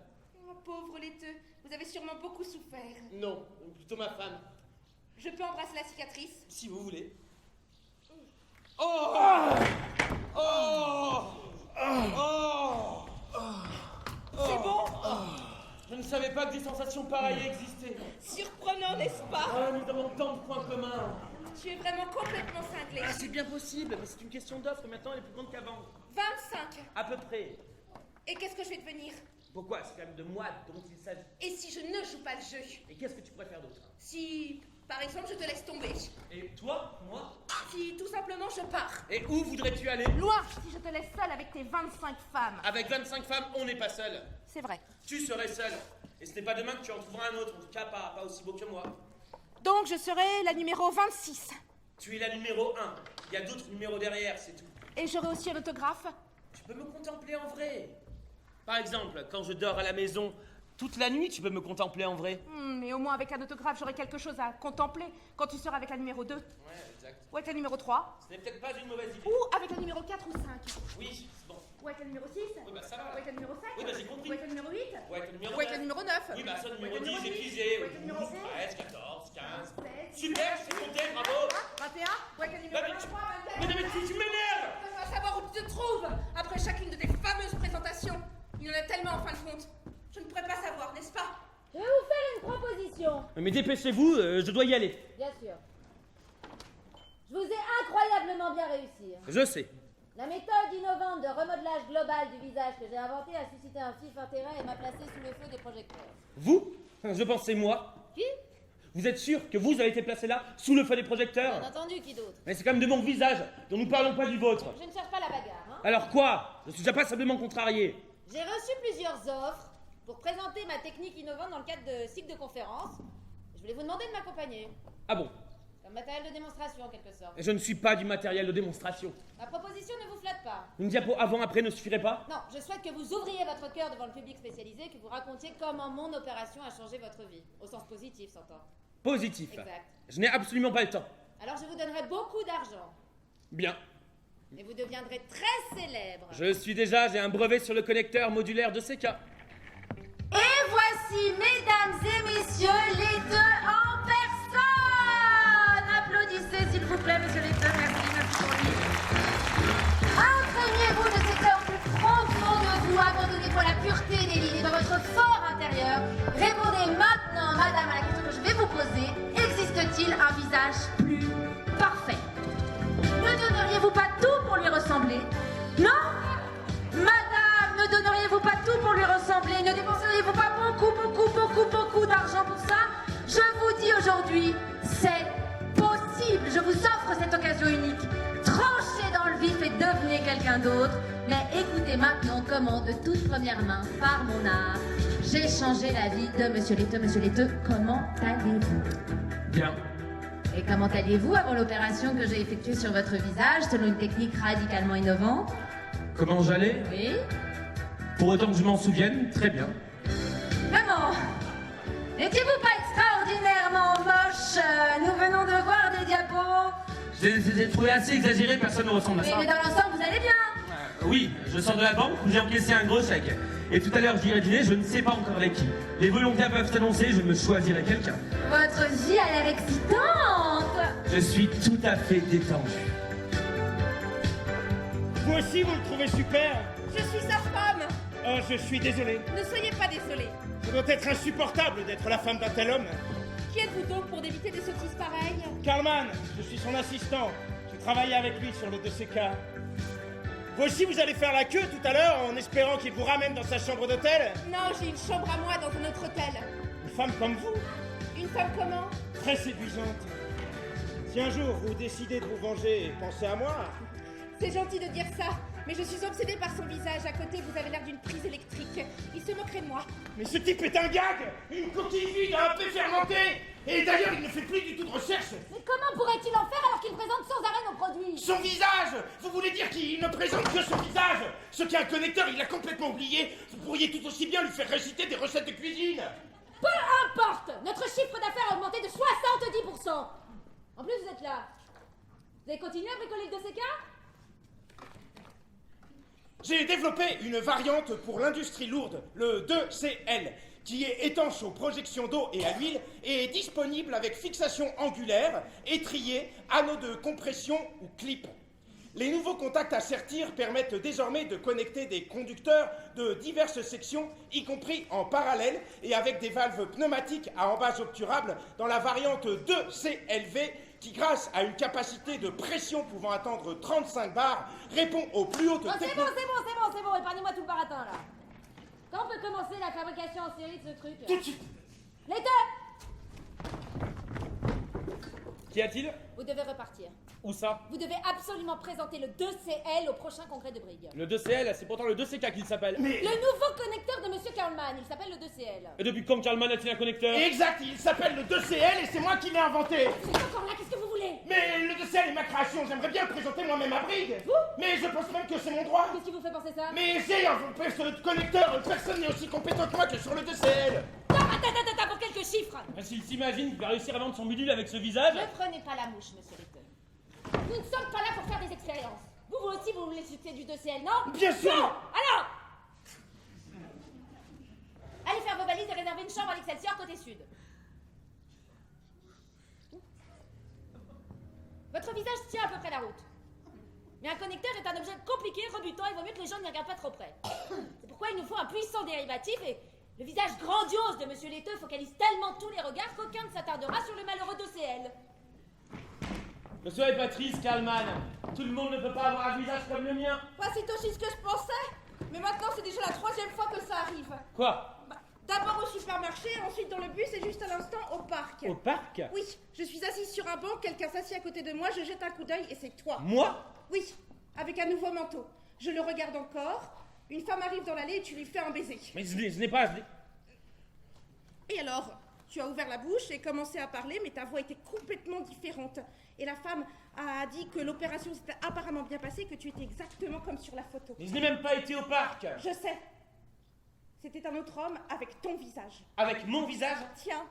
Oh, pauvre laiteux, vous avez sûrement beaucoup souffert. Non, plutôt ma femme. Je peux embrasser la cicatrice? Si vous voulez. Oh! Oh! Oh! C'est bon? Je ne savais pas que des sensations pareilles existaient. Surprenant, n'est-ce pas? Ah, nous avons tant de points communs. Tu es vraiment complètement cinglé. Ah, c'est bien possible, mais c'est une question d'offre. Maintenant, elle est plus grande qu'avant. 25. À peu près. Et qu'est-ce que je vais devenir? Pourquoi? C'est quand même de moi dont il s'agit. Et si je ne joue pas le jeu? Et qu'est-ce que tu préfères d'autre? Si, par exemple, je te laisse tomber. Et toi? Moi? Si, tout simplement, je pars. Et où voudrais-tu aller? Loin, si je te laisse seule avec tes 25 femmes. Avec 25 femmes, on n'est pas seul. C'est vrai. Tu serais seul. Et ce n'est pas demain que tu en trouveras un autre, en tout cas pas aussi beau que moi. Donc, je serai la numéro 26. Tu es la numéro 1. Il y a d'autres numéros derrière, c'est tout. Et j'aurai aussi un autographe? Tu peux me contempler en vrai. Par exemple, quand je dors à la maison, toute la nuit, tu peux me contempler en vrai. Mais au moins, avec un autographe, j'aurai quelque chose à contempler quand tu seras avec la numéro 2. Ouais, exact. Ou avec la numéro 3. Ce n'est peut-être pas une mauvaise idée. Ou avec la numéro 4 ou 5. Oui, c'est bon. Ou avec la numéro 6. Oui, bah ça va. Ou avec la numéro 7. Oui, bah j'ai compris. Ou avec la numéro 8. Ou avec le numéro Ou avec la 9. numéro 9. Oui, bah ça, le numéro Ou avec 10, j'ai 10. fusé. Ou avec le numéro 12, 16. 13, 14, 15. 16. Super, c'est compté, bravo. 21. Ou avec la numéro Bah, mais 23, Mais non, mais tu m'énerves. Je veux savoir où tu te trouves après chacune de tes fameuses présentations. Il y en a tellement en fin de compte. Je ne pourrais pas savoir, n'est-ce pas? Je vais vous faire une proposition. Mais dépêchez-vous, je dois y aller. Bien sûr. Je vous ai incroyablement bien réussi. Je sais. La méthode innovante de remodelage global du visage que j'ai inventée a suscité un vif intérêt et m'a placé sous le feu des projecteurs. Vous? Je pensais moi. Qui? Vous êtes sûr que vous avez été placé là, sous le feu des projecteurs? Bien entendu, qui d'autre? Mais c'est quand même de mon visage, dont nous parlons pas du vôtre. Je ne cherche pas la bagarre, hein. Alors quoi? Je suis déjà passablement contrarié. J'ai reçu plusieurs offres pour présenter ma technique innovante dans le cadre de cycles de conférences. Je voulais vous demander de m'accompagner. Ah bon? Comme matériel de démonstration, en quelque sorte. Je ne suis pas du matériel de démonstration. Ma proposition ne vous flatte pas. Une diapo avant-après ne suffirait pas? Non, je souhaite que vous ouvriez votre cœur devant le public spécialisé et que vous racontiez comment mon opération a changé votre vie. Au sens positif, s'entend. Positif. Exact. Je n'ai absolument pas le temps. Alors je vous donnerai beaucoup d'argent. Bien. Et vous deviendrez très célèbre. J'ai un brevet sur le connecteur modulaire de CK. Et voici, mesdames et messieurs, les deux en personne. Applaudissez, s'il vous plaît, monsieur les deux. Merci pour lui. Imprégnez-vous de cet or plus profond de vous, abandonnez pour la pureté des lignes dans votre fort intérieur. Répondez maintenant, madame, à la question que je vais vous poser. Existe-t-il un visage plus parfait? Ne donneriez-vous pas tout pour lui ressembler? Non? Madame, ne donneriez-vous pas tout pour lui ressembler? Ne dépenseriez-vous pas beaucoup d'argent pour ça? Je vous dis aujourd'hui, c'est possible. Je vous offre cette occasion unique. Tranchez dans le vif et devenez quelqu'un d'autre. Mais écoutez maintenant comment, de toute première main, par mon art, j'ai changé la vie de Monsieur Laiteux. Monsieur Laiteux, comment allez-vous? Bien. Et comment alliez-vous avant l'opération que j'ai effectuée sur votre visage selon une technique radicalement innovante? Comment j'allais? Oui? Pour autant que je m'en souvienne, très bien. Maman, n'étiez-vous pas extraordinairement moche? Nous venons de voir des diapos. Je les ai trouvés assez exagérés, personne ne ressemble à ça. Mais dans l'ensemble, vous allez bien. Oui, je sors de la banque où j'ai encaissé un gros chèque. Et tout à l'heure, j'irai dîner, je ne sais pas encore avec qui. Les volontaires peuvent s'annoncer, je me choisirai quelqu'un. Votre vie a l'air excitante. Je suis tout à fait détendu. Vous aussi, vous le trouvez super? Je suis sa femme. Oh, je suis désolé. Ne soyez pas désolé. Ça doit être insupportable d'être la femme d'un tel homme. Qui êtes-vous donc pour d'éviter des sottises pareilles? Carlman, je suis son assistant. J'ai travaillé avec lui sur le dossier K. Vous aussi, vous allez faire la queue tout à l'heure en espérant qu'il vous ramène dans sa chambre d'hôtel? Non, j'ai une chambre à moi dans un autre hôtel. Une femme comme vous, Une femme comment? très séduisante. Si un jour vous décidez de vous venger, pensez à moi. C'est gentil de dire ça, mais je suis obsédée par son visage. À côté, vous avez l'air d'une prise électrique. Il se moquerait de moi. Mais ce type est un gag! Une coquille vide un peu fermentée! Et d'ailleurs, il ne fait plus du tout de recherche. Mais comment pourrait-il en faire alors qu'il présente sans arrêt nos produits? Son visage! Vous voulez dire qu'il ne présente que son visage? Ce qui est un connecteur, il l'a complètement oublié. Vous pourriez tout aussi bien lui faire réciter des recettes de cuisine. Peu importe! Notre chiffre d'affaires a augmenté de 70%. En plus, vous êtes là. Vous avez continué à bricoler le 2CK? J'ai développé une variante pour l'industrie lourde, le 2CL, qui est étanche aux projections d'eau et à l'huile et est disponible avec fixation angulaire, étrier, anneau de compression ou clip. Les nouveaux contacts à sertir permettent désormais de connecter des conducteurs de diverses sections, y compris en parallèle et avec des valves pneumatiques à embase obturable dans la variante 2CLV qui, grâce à une capacité de pression pouvant atteindre 35 bars, répond aux plus hautes Bon, c'est bon, épargnez-moi tout le baratin là. Quand on peut commencer la fabrication en série de ce truc? Tout de suite. Les deux! Qu'y a-t-il? Vous devez repartir. Où ça? Vous devez absolument présenter le 2CL au prochain congrès de Brigue. Le 2CL, c'est pourtant le 2CK qu'il s'appelle. Mais... Le nouveau connecteur de Monsieur Karlmann, il s'appelle le 2CL. Et depuis quand Karlmann a-t-il un connecteur? Exact, il s'appelle le 2CL et c'est moi qui l'ai inventé. C'est encore là, qu'est-ce que vous voulez? Mais le 2CL est ma création, j'aimerais bien le présenter moi-même à Brigue. Vous? Mais je pense même que c'est mon droit. Qu'est-ce qui vous fait penser ça? Mais j'ai inventé ce connecteur, personne n'est aussi compétent que moi que sur le 2CL. Non, attends, pour quelques chiffres. S'il s'imagine qu'il va réussir à vendre son bidule avec ce visage... Ne prenez pas la mouche, monsieur Letteux. Nous ne sommes pas là pour faire des expériences. Vous aussi, vous voulez succès du 2CL, non? Bien sûr. Non. Alors allez faire vos valises et réserver une chambre à l'Excelsior côté sud. Votre visage tient à peu près la route. Mais un connecteur est un objet compliqué, rebutant, et vaut mieux que les gens n'y regardent pas trop près. C'est pourquoi il nous faut un puissant dérivatif, et le visage grandiose de Monsieur Letteux focalise tellement tous les regards qu'aucun ne s'attardera sur le malheureux 2CL. Monsieur et Patrice Karlmann, tout le monde ne peut pas avoir un visage comme le mien. Pas si tôt ce que je pensais. Mais maintenant, c'est déjà la 3e fois que ça arrive. Quoi? D'abord au supermarché, ensuite dans le bus et juste à l'instant au parc. Au parc? Oui, je suis assise sur un banc, quelqu'un s'assied à côté de moi, je jette un coup d'œil et c'est toi. Moi? Oui, avec un nouveau manteau. Je le regarde encore. Une femme arrive dans l'allée et tu lui fais un baiser. Mais ce n'est pas... Et alors, tu as ouvert la bouche et commencé à parler, mais ta voix était complètement différente. Et la femme a dit que l'opération s'était apparemment bien passée, que tu étais exactement comme sur la photo. Mais je n'ai même pas été au parc. Je sais. C'était un autre homme avec ton visage. Avec mon visage? Tiens.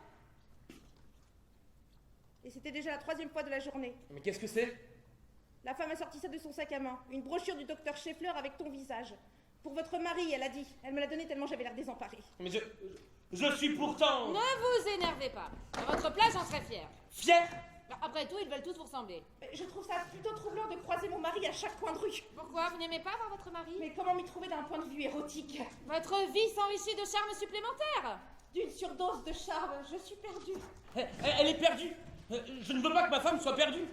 Et c'était déjà la 3e fois de la journée. Mais qu'est-ce que c'est? La femme a sorti ça de son sac à main. Une brochure du docteur Scheffler avec ton visage. Pour votre mari, elle a dit. Elle me l'a donné tellement j'avais l'air désemparée. Mais je suis pourtant... Ne vous énervez pas. À votre place, j'en serais fière. Fier? Après tout, ils veulent tous vous ressembler. Mais je trouve ça plutôt troublant de croiser mon mari à chaque coin de rue. Pourquoi? Vous n'aimez pas voir votre mari? Mais comment m'y trouver d'un point de vue érotique? Votre vie s'enrichit de charmes supplémentaires. D'une surdose de charme, je suis perdue. Elle est perdue. Je ne veux pas que ma femme soit perdue.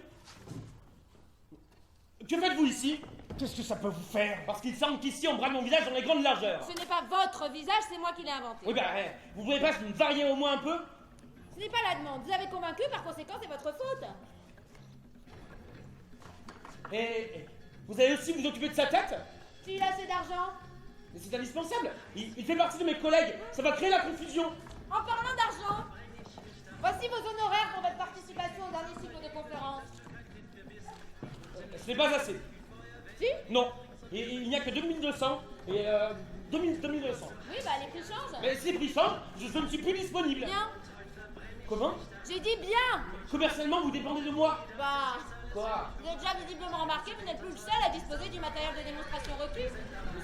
Que faites-vous ici? Qu'est-ce que ça peut vous faire? Parce qu'il semble qu'ici on brade mon visage dans les grandes largeurs. Ce n'est pas votre visage, c'est moi qui l'ai inventé. Oui, vous pouvez pas me varier au moins un peu? Ce n'est pas la demande. Vous avez convaincu, par conséquent, c'est votre faute. Et vous allez aussi vous occuper de sa tête? S'il a assez d'argent. Mais c'est indispensable. Il fait partie de mes collègues. Ça va créer la confusion. En parlant d'argent, voici vos honoraires pour votre participation au dernier cycle de conférences. Ce n'est pas assez. Si? Non. Il n'y a que 2200. Et 2200. Oui, bah les prix changent. Mais ces prix changent, je ne suis plus disponible. Bien. Comment? J'ai dit bien. Commercialement, vous dépendez de moi. Bah, Quoi? vous avez déjà visiblement remarqué que vous n'êtes plus le seul à disposer du matériel de démonstration requis.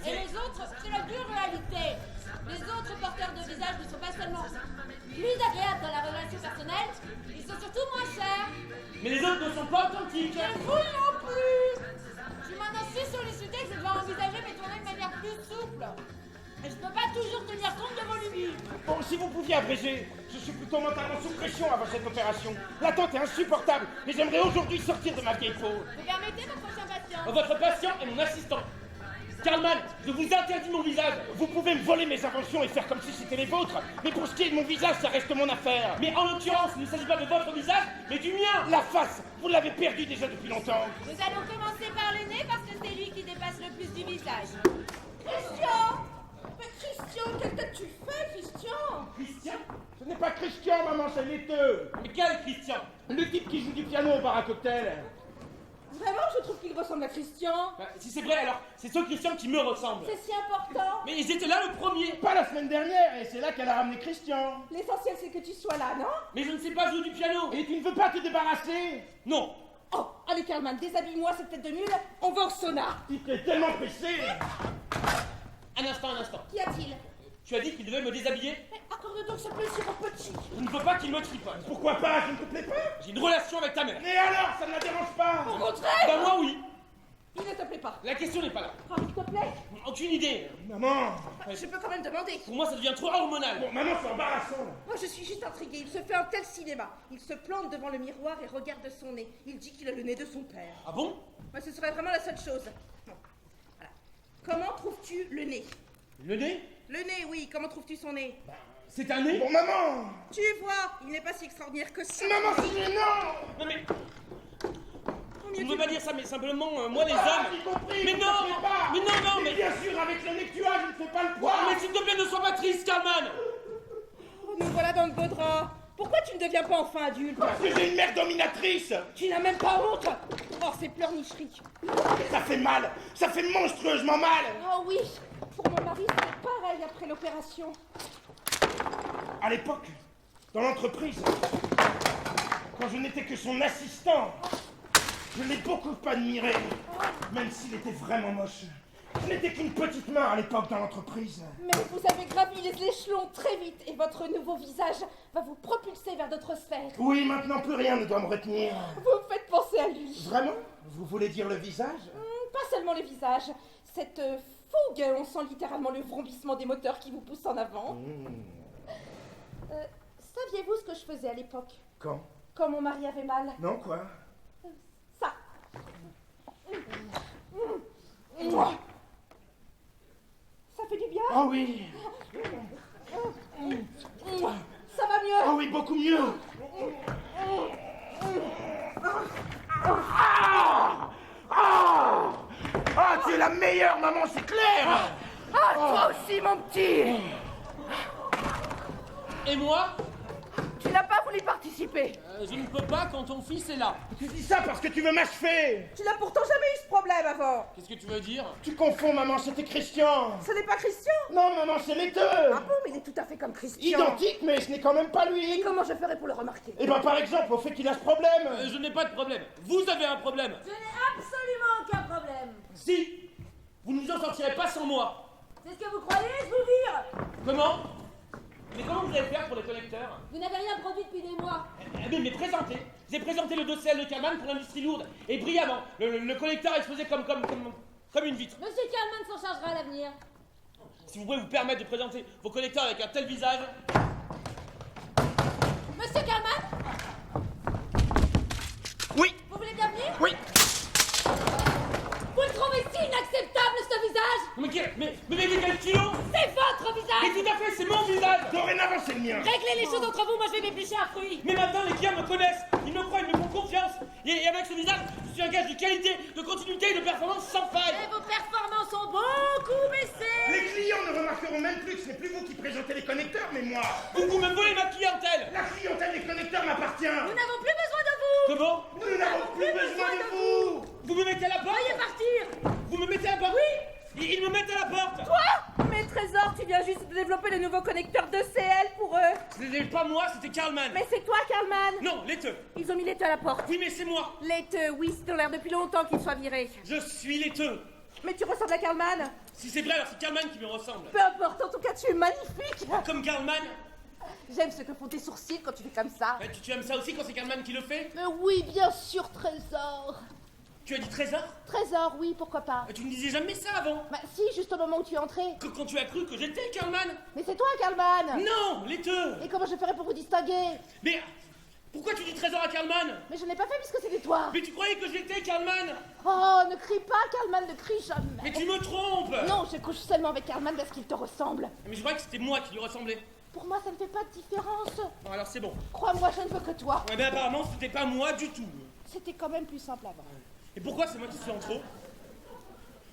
Et les autres, c'est la dure réalité. Les autres porteurs de visage ne sont pas seulement plus agréables dans la relation personnelle, ils sont surtout moins chers. Mais les autres ne sont pas authentiques. Et vous non plus. Je suis maintenant si sollicitée que je dois envisager mes tournées de manière plus souple. Et je ne peux pas toujours tenir compte de vos lubies. Bon, si vous pouviez abréger, je suis plutôt mentalement sous pression avant cette opération. L'attente est insupportable, mais j'aimerais aujourd'hui sortir de ma vieille peau. Vous permettez votre prochain patient? Votre patient est mon assistant. Karlmann, je vous interdis mon visage. Vous pouvez me voler mes inventions et faire comme si c'était les vôtres, mais pour ce qui est de mon visage, ça reste mon affaire. Mais en l'occurrence, il ne s'agit pas de votre visage, mais du mien. La face, vous l'avez perdue déjà depuis longtemps. Nous allons commencer par le nez parce que c'est lui qui dépasse le plus du visage. Christian! Mais Christian! Christian, quelle tête tu fais, Christian? Christian? Ce n'est pas Christian, maman, c'est Laiteux. Mais quel Christian? Le type qui joue du piano au bar à cocktail. Vraiment, je trouve qu'il ressemble à Christian. Bah, si c'est vrai, alors, c'est ce Christian qui me ressemble. C'est si important. Mais ils étaient là le premier. Pas la semaine dernière, et c'est là qu'elle a ramené Christian. L'essentiel, c'est que tu sois là, non? Mais je ne sais pas jouer du piano. Et tu ne veux pas te débarrasser? Non. Oh, allez, Carlman, déshabille-moi cette tête de nul, on va au sauna. Tu t'es tellement pressé. Un instant, un instant. Qu'y a-t-il? Tu as dit qu'il devait me déshabiller? Mais accorde donc ce plaisir au petit. Je ne veux pas qu'il me tripote. Pourquoi pas? Je ne te plais pas? J'ai une relation avec ta mère. Mais alors, ça ne la dérange pas? Au contraire, Bah moi oui. il ne te plaît pas. La question n'est pas là. Oh, il te plaît? Aucune idée. Maman. Je peux quand même demander. Pour moi ça devient trop hormonal. Bon, maman, c'est embarrassant, là. Moi, je suis juste intriguée. Il se fait un tel cinéma. Il se plante devant le miroir et regarde son nez. Il dit qu'il a le nez de son père. Ah bon? Moi, ce serait vraiment la seule chose. Bon, voilà. Comment trouves-tu le nez? Le nez? Le nez, oui. Comment trouves-tu son nez? C'est un nez? Bon, maman. Tu vois, il n'est pas si extraordinaire que ça. Maman, c'est gênant. Non mais... Combien Je ne tu veux pas dire ça, mais simplement, moi les Ah, hommes... j'ai compris. Mais je non. te plais pas. Mais non, mais... bien sûr, avec le nez que tu as, je ne fais pas le poids. Mais s'il te plaît, ne sois pas triste, Carlman. Nous voilà dans le beau drap. Pourquoi tu ne deviens pas enfin adulte? Parce que j'ai une mère dominatrice. Tu n'as même pas honte. Oh, ces pleurnicheries. Ça fait mal. Ça fait monstrueusement mal. Oh oui, pour mon mari, c'est pareil après l'opération. À l'époque, dans l'entreprise, quand je n'étais que son assistant, je l'ai beaucoup admiré, même s'il était vraiment moche. Je n'étais qu'une petite main à l'époque dans l'entreprise. Mais vous avez gravi les échelons très vite et votre nouveau visage va vous propulser vers d'autres sphères. Oui, maintenant plus rien ne doit me retenir. Vous me faites penser à lui. Vraiment? Vous voulez dire le visage? Pas seulement le visage, cette fougue, on sent littéralement le vrombissement des moteurs qui vous poussent en avant. Saviez-vous ce que je faisais à l'époque? Quand? Quand mon mari avait mal? Non, quoi? Ça. Ça fait du bien? Oh oui! Ça va mieux? Oh oui, beaucoup mieux! Ah, tu es la meilleure, maman, c'est clair! Ah, toi aussi, mon petit! Et moi? Tu n'as pas voulu participer. Je ne peux pas quand ton fils est là. Tu dis ça parce que tu veux m'achever! Tu n'as pourtant jamais eu ce problème avant. Qu'est-ce que tu veux dire? Tu confonds, maman, c'était Christian! Ce n'est pas Christian? Non, maman, c'est Laiteux! Ah bon, mais il est tout à fait comme Christian. Identique, mais ce n'est quand même pas Et lui! comment je ferais pour le remarquer? Eh ben, par exemple, au fait qu'il a ce problème! Je n'ai pas de problème. Vous avez un problème. Je n'ai absolument aucun problème. Si, vous ne vous en sortirez pas sans moi. C'est ce que vous croyez, je vous vire. Comment? Mais comment vous allez faire pour les connecteurs? Vous n'avez rien produit depuis des mois. Mais présentez. J'ai présenté le dossier de Carlman pour l'industrie lourde. Et brillamment. Le connecteur a explosé comme une vitre. Monsieur Carlman s'en chargera à l'avenir. Si vous pouvez vous permettre de présenter vos connecteurs avec un tel visage... Monsieur Carlman, Oui! vous voulez bien venir? Oui! Vous le trouvez si inacceptable, ce visage? Mais quel kilo? C'est votre Mais visage! tout à fait, c'est mon visage! Dorénavant, c'est le mien! Réglez les choses entre vous, moi je vais m'éplucher un fruit. Mais maintenant, les clients me connaissent, ils me croient, ils me font confiance. Et avec ce visage, je suis un gage de qualité, de continuité et de performance sans faille. Et vos performances ont beaucoup baissé. Les clients ne remarqueront même plus que ce n'est plus vous qui présentez les connecteurs, mais moi! Vous me volez ma clientèle. La clientèle des connecteurs m'appartient! Nous n'avons plus besoin de vous. Comment? Nous n'avons plus besoin de vous! Vous me mettez à la porte? Veuillez partir. Vous me mettez à la porte? Oui! Ils me mettent à la porte! Quoi? Mais Trésor, tu viens juste de développer le nouveau connecteur de CL pour eux. Ce n'était pas moi, c'était Carlman. Mais c'est toi, Carlman. Non, Laiteux. Ils ont mis Laiteux à la porte. Oui, mais c'est moi. Laiteux, oui, c'est dans l'air depuis longtemps qu'il soit viré. Je suis Laiteux. Mais tu ressembles à Carlman. Si c'est vrai, alors c'est Carlman qui me ressemble. Peu importe, en tout cas, tu es magnifique. Comme Carlman. J'aime ce que font tes sourcils quand tu fais comme ça. Tu aimes ça aussi quand c'est Carlman qui le fait? Mais oui, bien sûr, Trésor. Tu as dit Trésor? Trésor, oui, pourquoi pas. Tu ne disais jamais ça avant. Bah si, juste au moment où tu es entré. Quand tu as cru que j'étais Carlman? Mais c'est toi, Carlman. Non, Laiteux. Et comment je ferais pour vous distinguer? Mais pourquoi tu dis Trésor à Carlman? Mais je n'ai pas fait puisque c'était toi. Mais tu croyais que j'étais Carlman? Oh, ne crie pas, Carlman, ne crie jamais. Mais tu me trompes. Non, je couche seulement avec Carlman parce qu'il te ressemble. Mais je croyais que c'était moi qui lui ressemblais. Pour moi, ça ne fait pas de différence. Bon, alors c'est bon. Crois-moi, je ne veux que toi. Eh bien apparemment, c'était pas moi du tout. C'était quand même plus simple avant. Et pourquoi c'est moi qui suis en trop?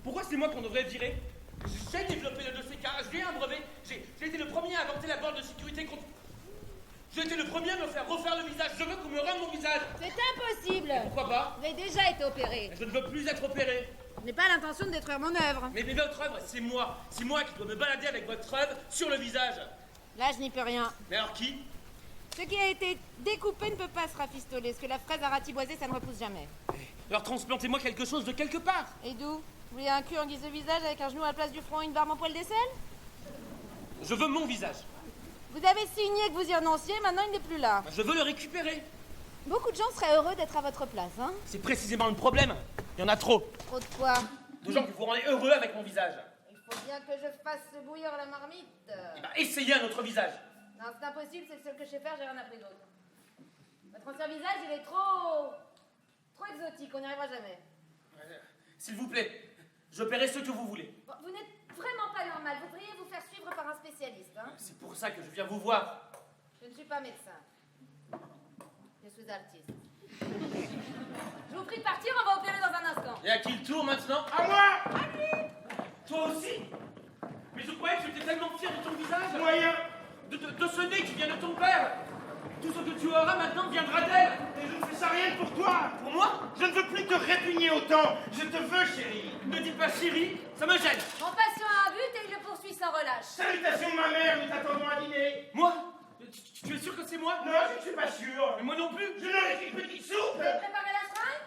Pourquoi c'est moi qu'on devrait virer? J'ai développé le dossier car j'ai un brevet. J'ai été le premier à inventer la boîte de sécurité contre... J'ai été le premier à me faire refaire le visage. Je veux qu'on me rende mon visage. C'est impossible. Pourquoi pas? Vous avez déjà été opéré. Je ne veux plus être opéré. Je n'ai pas l'intention de détruire mon œuvre. Mais votre œuvre, c'est moi. C'est moi qui dois me balader avec votre œuvre sur le visage. Là, je n'y peux rien. Mais alors qui? Ce qui a été découpé ne peut pas se rafistoler. Ce que la fraise a ratiboisé, ça ne repousse jamais. Alors transplantez-moi quelque chose de quelque part. Et d'où? Vous voulez un cul en guise de visage avec un genou à la place du front et une barbe en poil d'aisselle? Je veux mon visage. Vous avez signé que vous y renonciez, maintenant il n'est plus là. Je veux le récupérer. Beaucoup de gens seraient heureux d'être à votre place, hein? C'est précisément le problème. Il y en a trop. Trop de quoi? De gens que vous rendez heureux avec mon visage. Il faut bien que je fasse bouillir la marmite. Eh ben, essayez un autre visage. Non, c'est impossible, c'est le seul que je sais faire, j'ai rien appris d'autre. Votre ancien visage, il est trop exotique, on n'y arrivera jamais. S'il vous plaît, je paierai ce que vous voulez. Bon, vous n'êtes vraiment pas normal, vous devriez vous faire suivre par un spécialiste, hein? C'est pour ça que je viens vous voir. Je ne suis pas médecin. Je suis artiste. Je vous prie de partir, on va opérer dans un instant. Et à qui le tour maintenant? À moi! Toi aussi? Mais je croyais que j'étais tellement fier de ton visage. Moyen! De ce nez qui vient de ton père. Tout ce que tu auras maintenant viendra d'elle. Et je ne fais ça rien que pour toi! Pour moi? Je ne veux plus te répugner autant! Je te veux, chérie! Ne dis pas chérie, ça me gêne. Mon patient a un but et il le poursuit sans relâche. Salutations de ma mère, nous t'attendons à dîner! Moi? Tu es sûr que c'est moi? Non, je ne suis pas sûr! Mais moi non plus. Je n'aurai qu'une petite soupe! Vous avez préparé la seringue?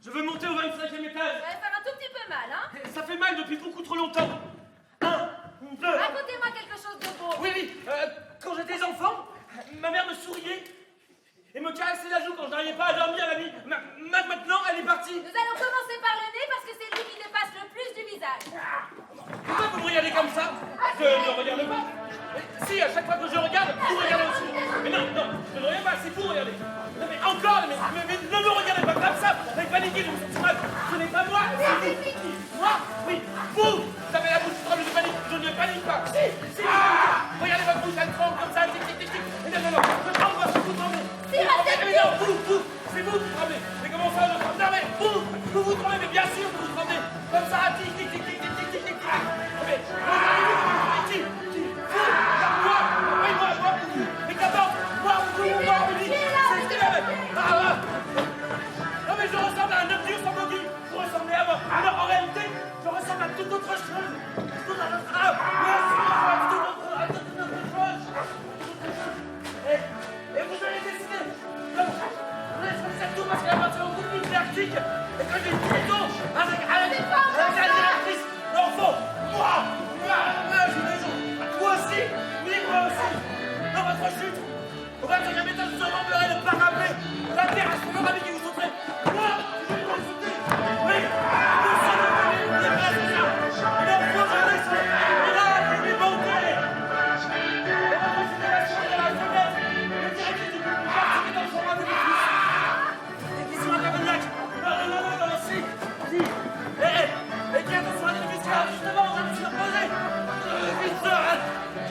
Je veux monter au 25e étage. Ça va faire un tout petit peu mal, hein? Ça fait mal depuis beaucoup trop longtemps. 1, 2... Racontez-moi quelque chose de beau. Oui, oui, quand j'étais enfant, ma mère me souriait et me caressait la joue quand je n'arrivais pas à dormir la nuit. Maintenant, elle est partie. Nous allons commencer par le nez parce que c'est lui qui dépasse le plus du visage. Pourquoi vous me regardez comme ça? Je ne regarde pas. Si, à chaque fois que je regarde, vous regardez aussi. Mais non, non, je ne regarde pas, c'est vous regardez. Non, mais encore, mais ne me regardez pas comme ça. Vous avez paniqué, je me sens mal. Ce n'est pas moi, c'est vous. Moi? Oui, vous. Vous avez la bouche tremble de panique. Je ne panique pas. Si, regardez votre bouche, elle tremble comme ça. Tic, tic, tic, tic. Non, non, non, je tremble pas, vous tremblez. Si, restez Mais non, vous, c'est vous qui tremblez. Mais comment ça, je tremble? Non, mais vous tremblez, mais bien sûr que vous tremblez. Comme ça, tic, tic, tic, tic, tic, tic, tic, tic. Mais regardez-vous comment vous tremblez. Qui? Moi, oui, moi, vous. Mais d'abord, moi, oui. C'est la même. Non, mais je ressemble à un obtus sans body. Vous ressemblez à moi. Alors, en réalité, je ressemble à toute autre chose. Toute autre chose. Et vous allez décider. Non, vous allez choisir tout parce qu'elle va faire beaucoup plus arctique. Et que j'ai une photo avec la directrice. L'enfant. Moi, je les joue. Toi aussi. Oui, moi aussi. Dans votre chute. Au 21e étage, vous emmènerez le parapet. La terrasse de leur ami qui vous sauterait. Moi, je vais vous sauter. Oui, nous sommes devenus des vrais humains. L'enfant, je l'ai sauté. Et là, je vais monter. Et la considération de la fenêtre. Le directeur du public qui est dans son rendez-vous. Et qui sont académiques. Non, si. Et qui attention à l'édifice là, justement, on va nous surposer.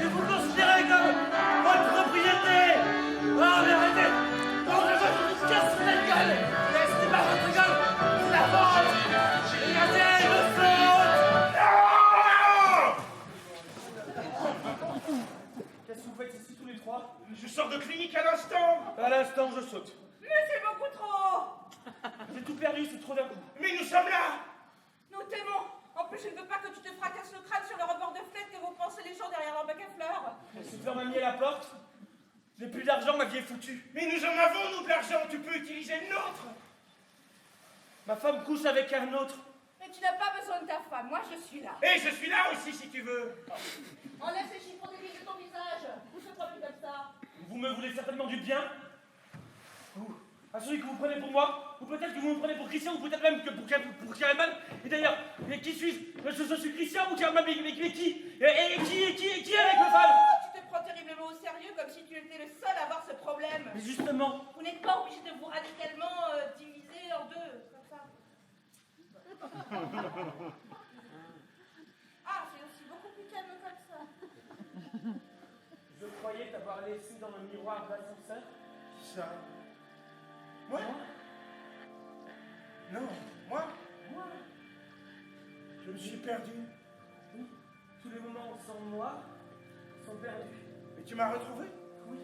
Je vous considérer comme votre propriété. Ah, mais arrêtez. Non, je vous casse la gueule. Mais ce n'est pas votre gueule, c'est la vôtre. Regardez, je saute. Qu'est-ce que vous faites ici tous les trois? Je sors de clinique à l'instant! À l'instant, je saute. Mais c'est beaucoup trop! J'ai tout perdu, c'est trop d'un coup. Mais nous sommes là! Nous t'aimons. En plus, je ne veux pas que tu te fracasses le crâne sur le rebord de fenêtre que vont penser les gens derrière leur bac à fleurs. Cette fleur m'a mis à la porte. J'ai plus d'argent, ma vie est foutue. Mais nous en avons, nous, de l'argent! Tu peux utiliser le nôtre! Ma femme couche avec un autre. Mais tu n'as pas besoin de ta femme, moi je suis là. Et je suis là aussi, si tu veux! Enlève ces chiffons débiles de ton visage. Ou je crois plus comme ça. Vous me voulez certainement du bien. Vous, à celui que vous prenez pour moi, ou peut-être que vous me prenez pour Christian, ou peut-être même que pour Kareman. Et d'ailleurs, qui suis-je? Je suis Christian ou Kareman, mais qui? Et qui est avec le femme? Tu te prends terriblement au sérieux comme si tu étais le seul à avoir ce problème. Mais justement, Vous n'êtes pas obligé de vous radicalement diviser en deux, comme ça. Ah, c'est aussi beaucoup plus calme comme ça. je croyais t'avoir laissé dans le miroir d'ascenseur. Ça. Moi? Non, moi? Je me suis perdu. gens sans moi sont perdus. Mais tu m'as retrouvé? Oui.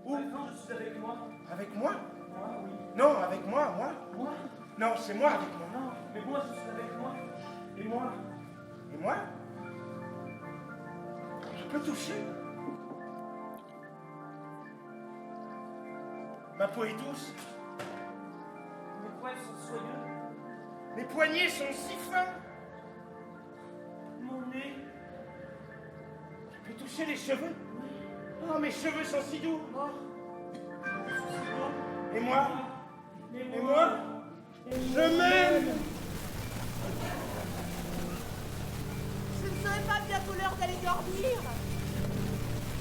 Où? Maintenant, je suis avec moi. Avec moi? Moi, oui. Non, avec moi, moi. Moi? Non, c'est moi avec moi. Non, mais moi, je suis avec moi. Et moi? Et moi? Je peux toucher? Ma peau est douce. Mes poils sont soyeux. Mes poignets sont si fins. Mon nez. Je peux toucher les cheveux? Oh, mes cheveux sont si doux. Oh. Je suis si beau. Et moi? Et Et moi? Je m'aime. Ce ne serait pas bientôt l'heure d'aller dormir?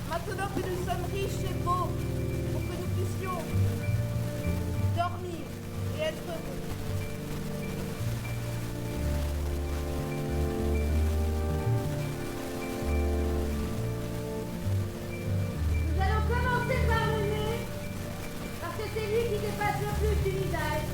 Maintenant que nous sommes riches et beaux, pour que nous puissions dormir et être heureux. Nous allons commencer par le nez, parce que c'est lui qui dépasse le plus du visage.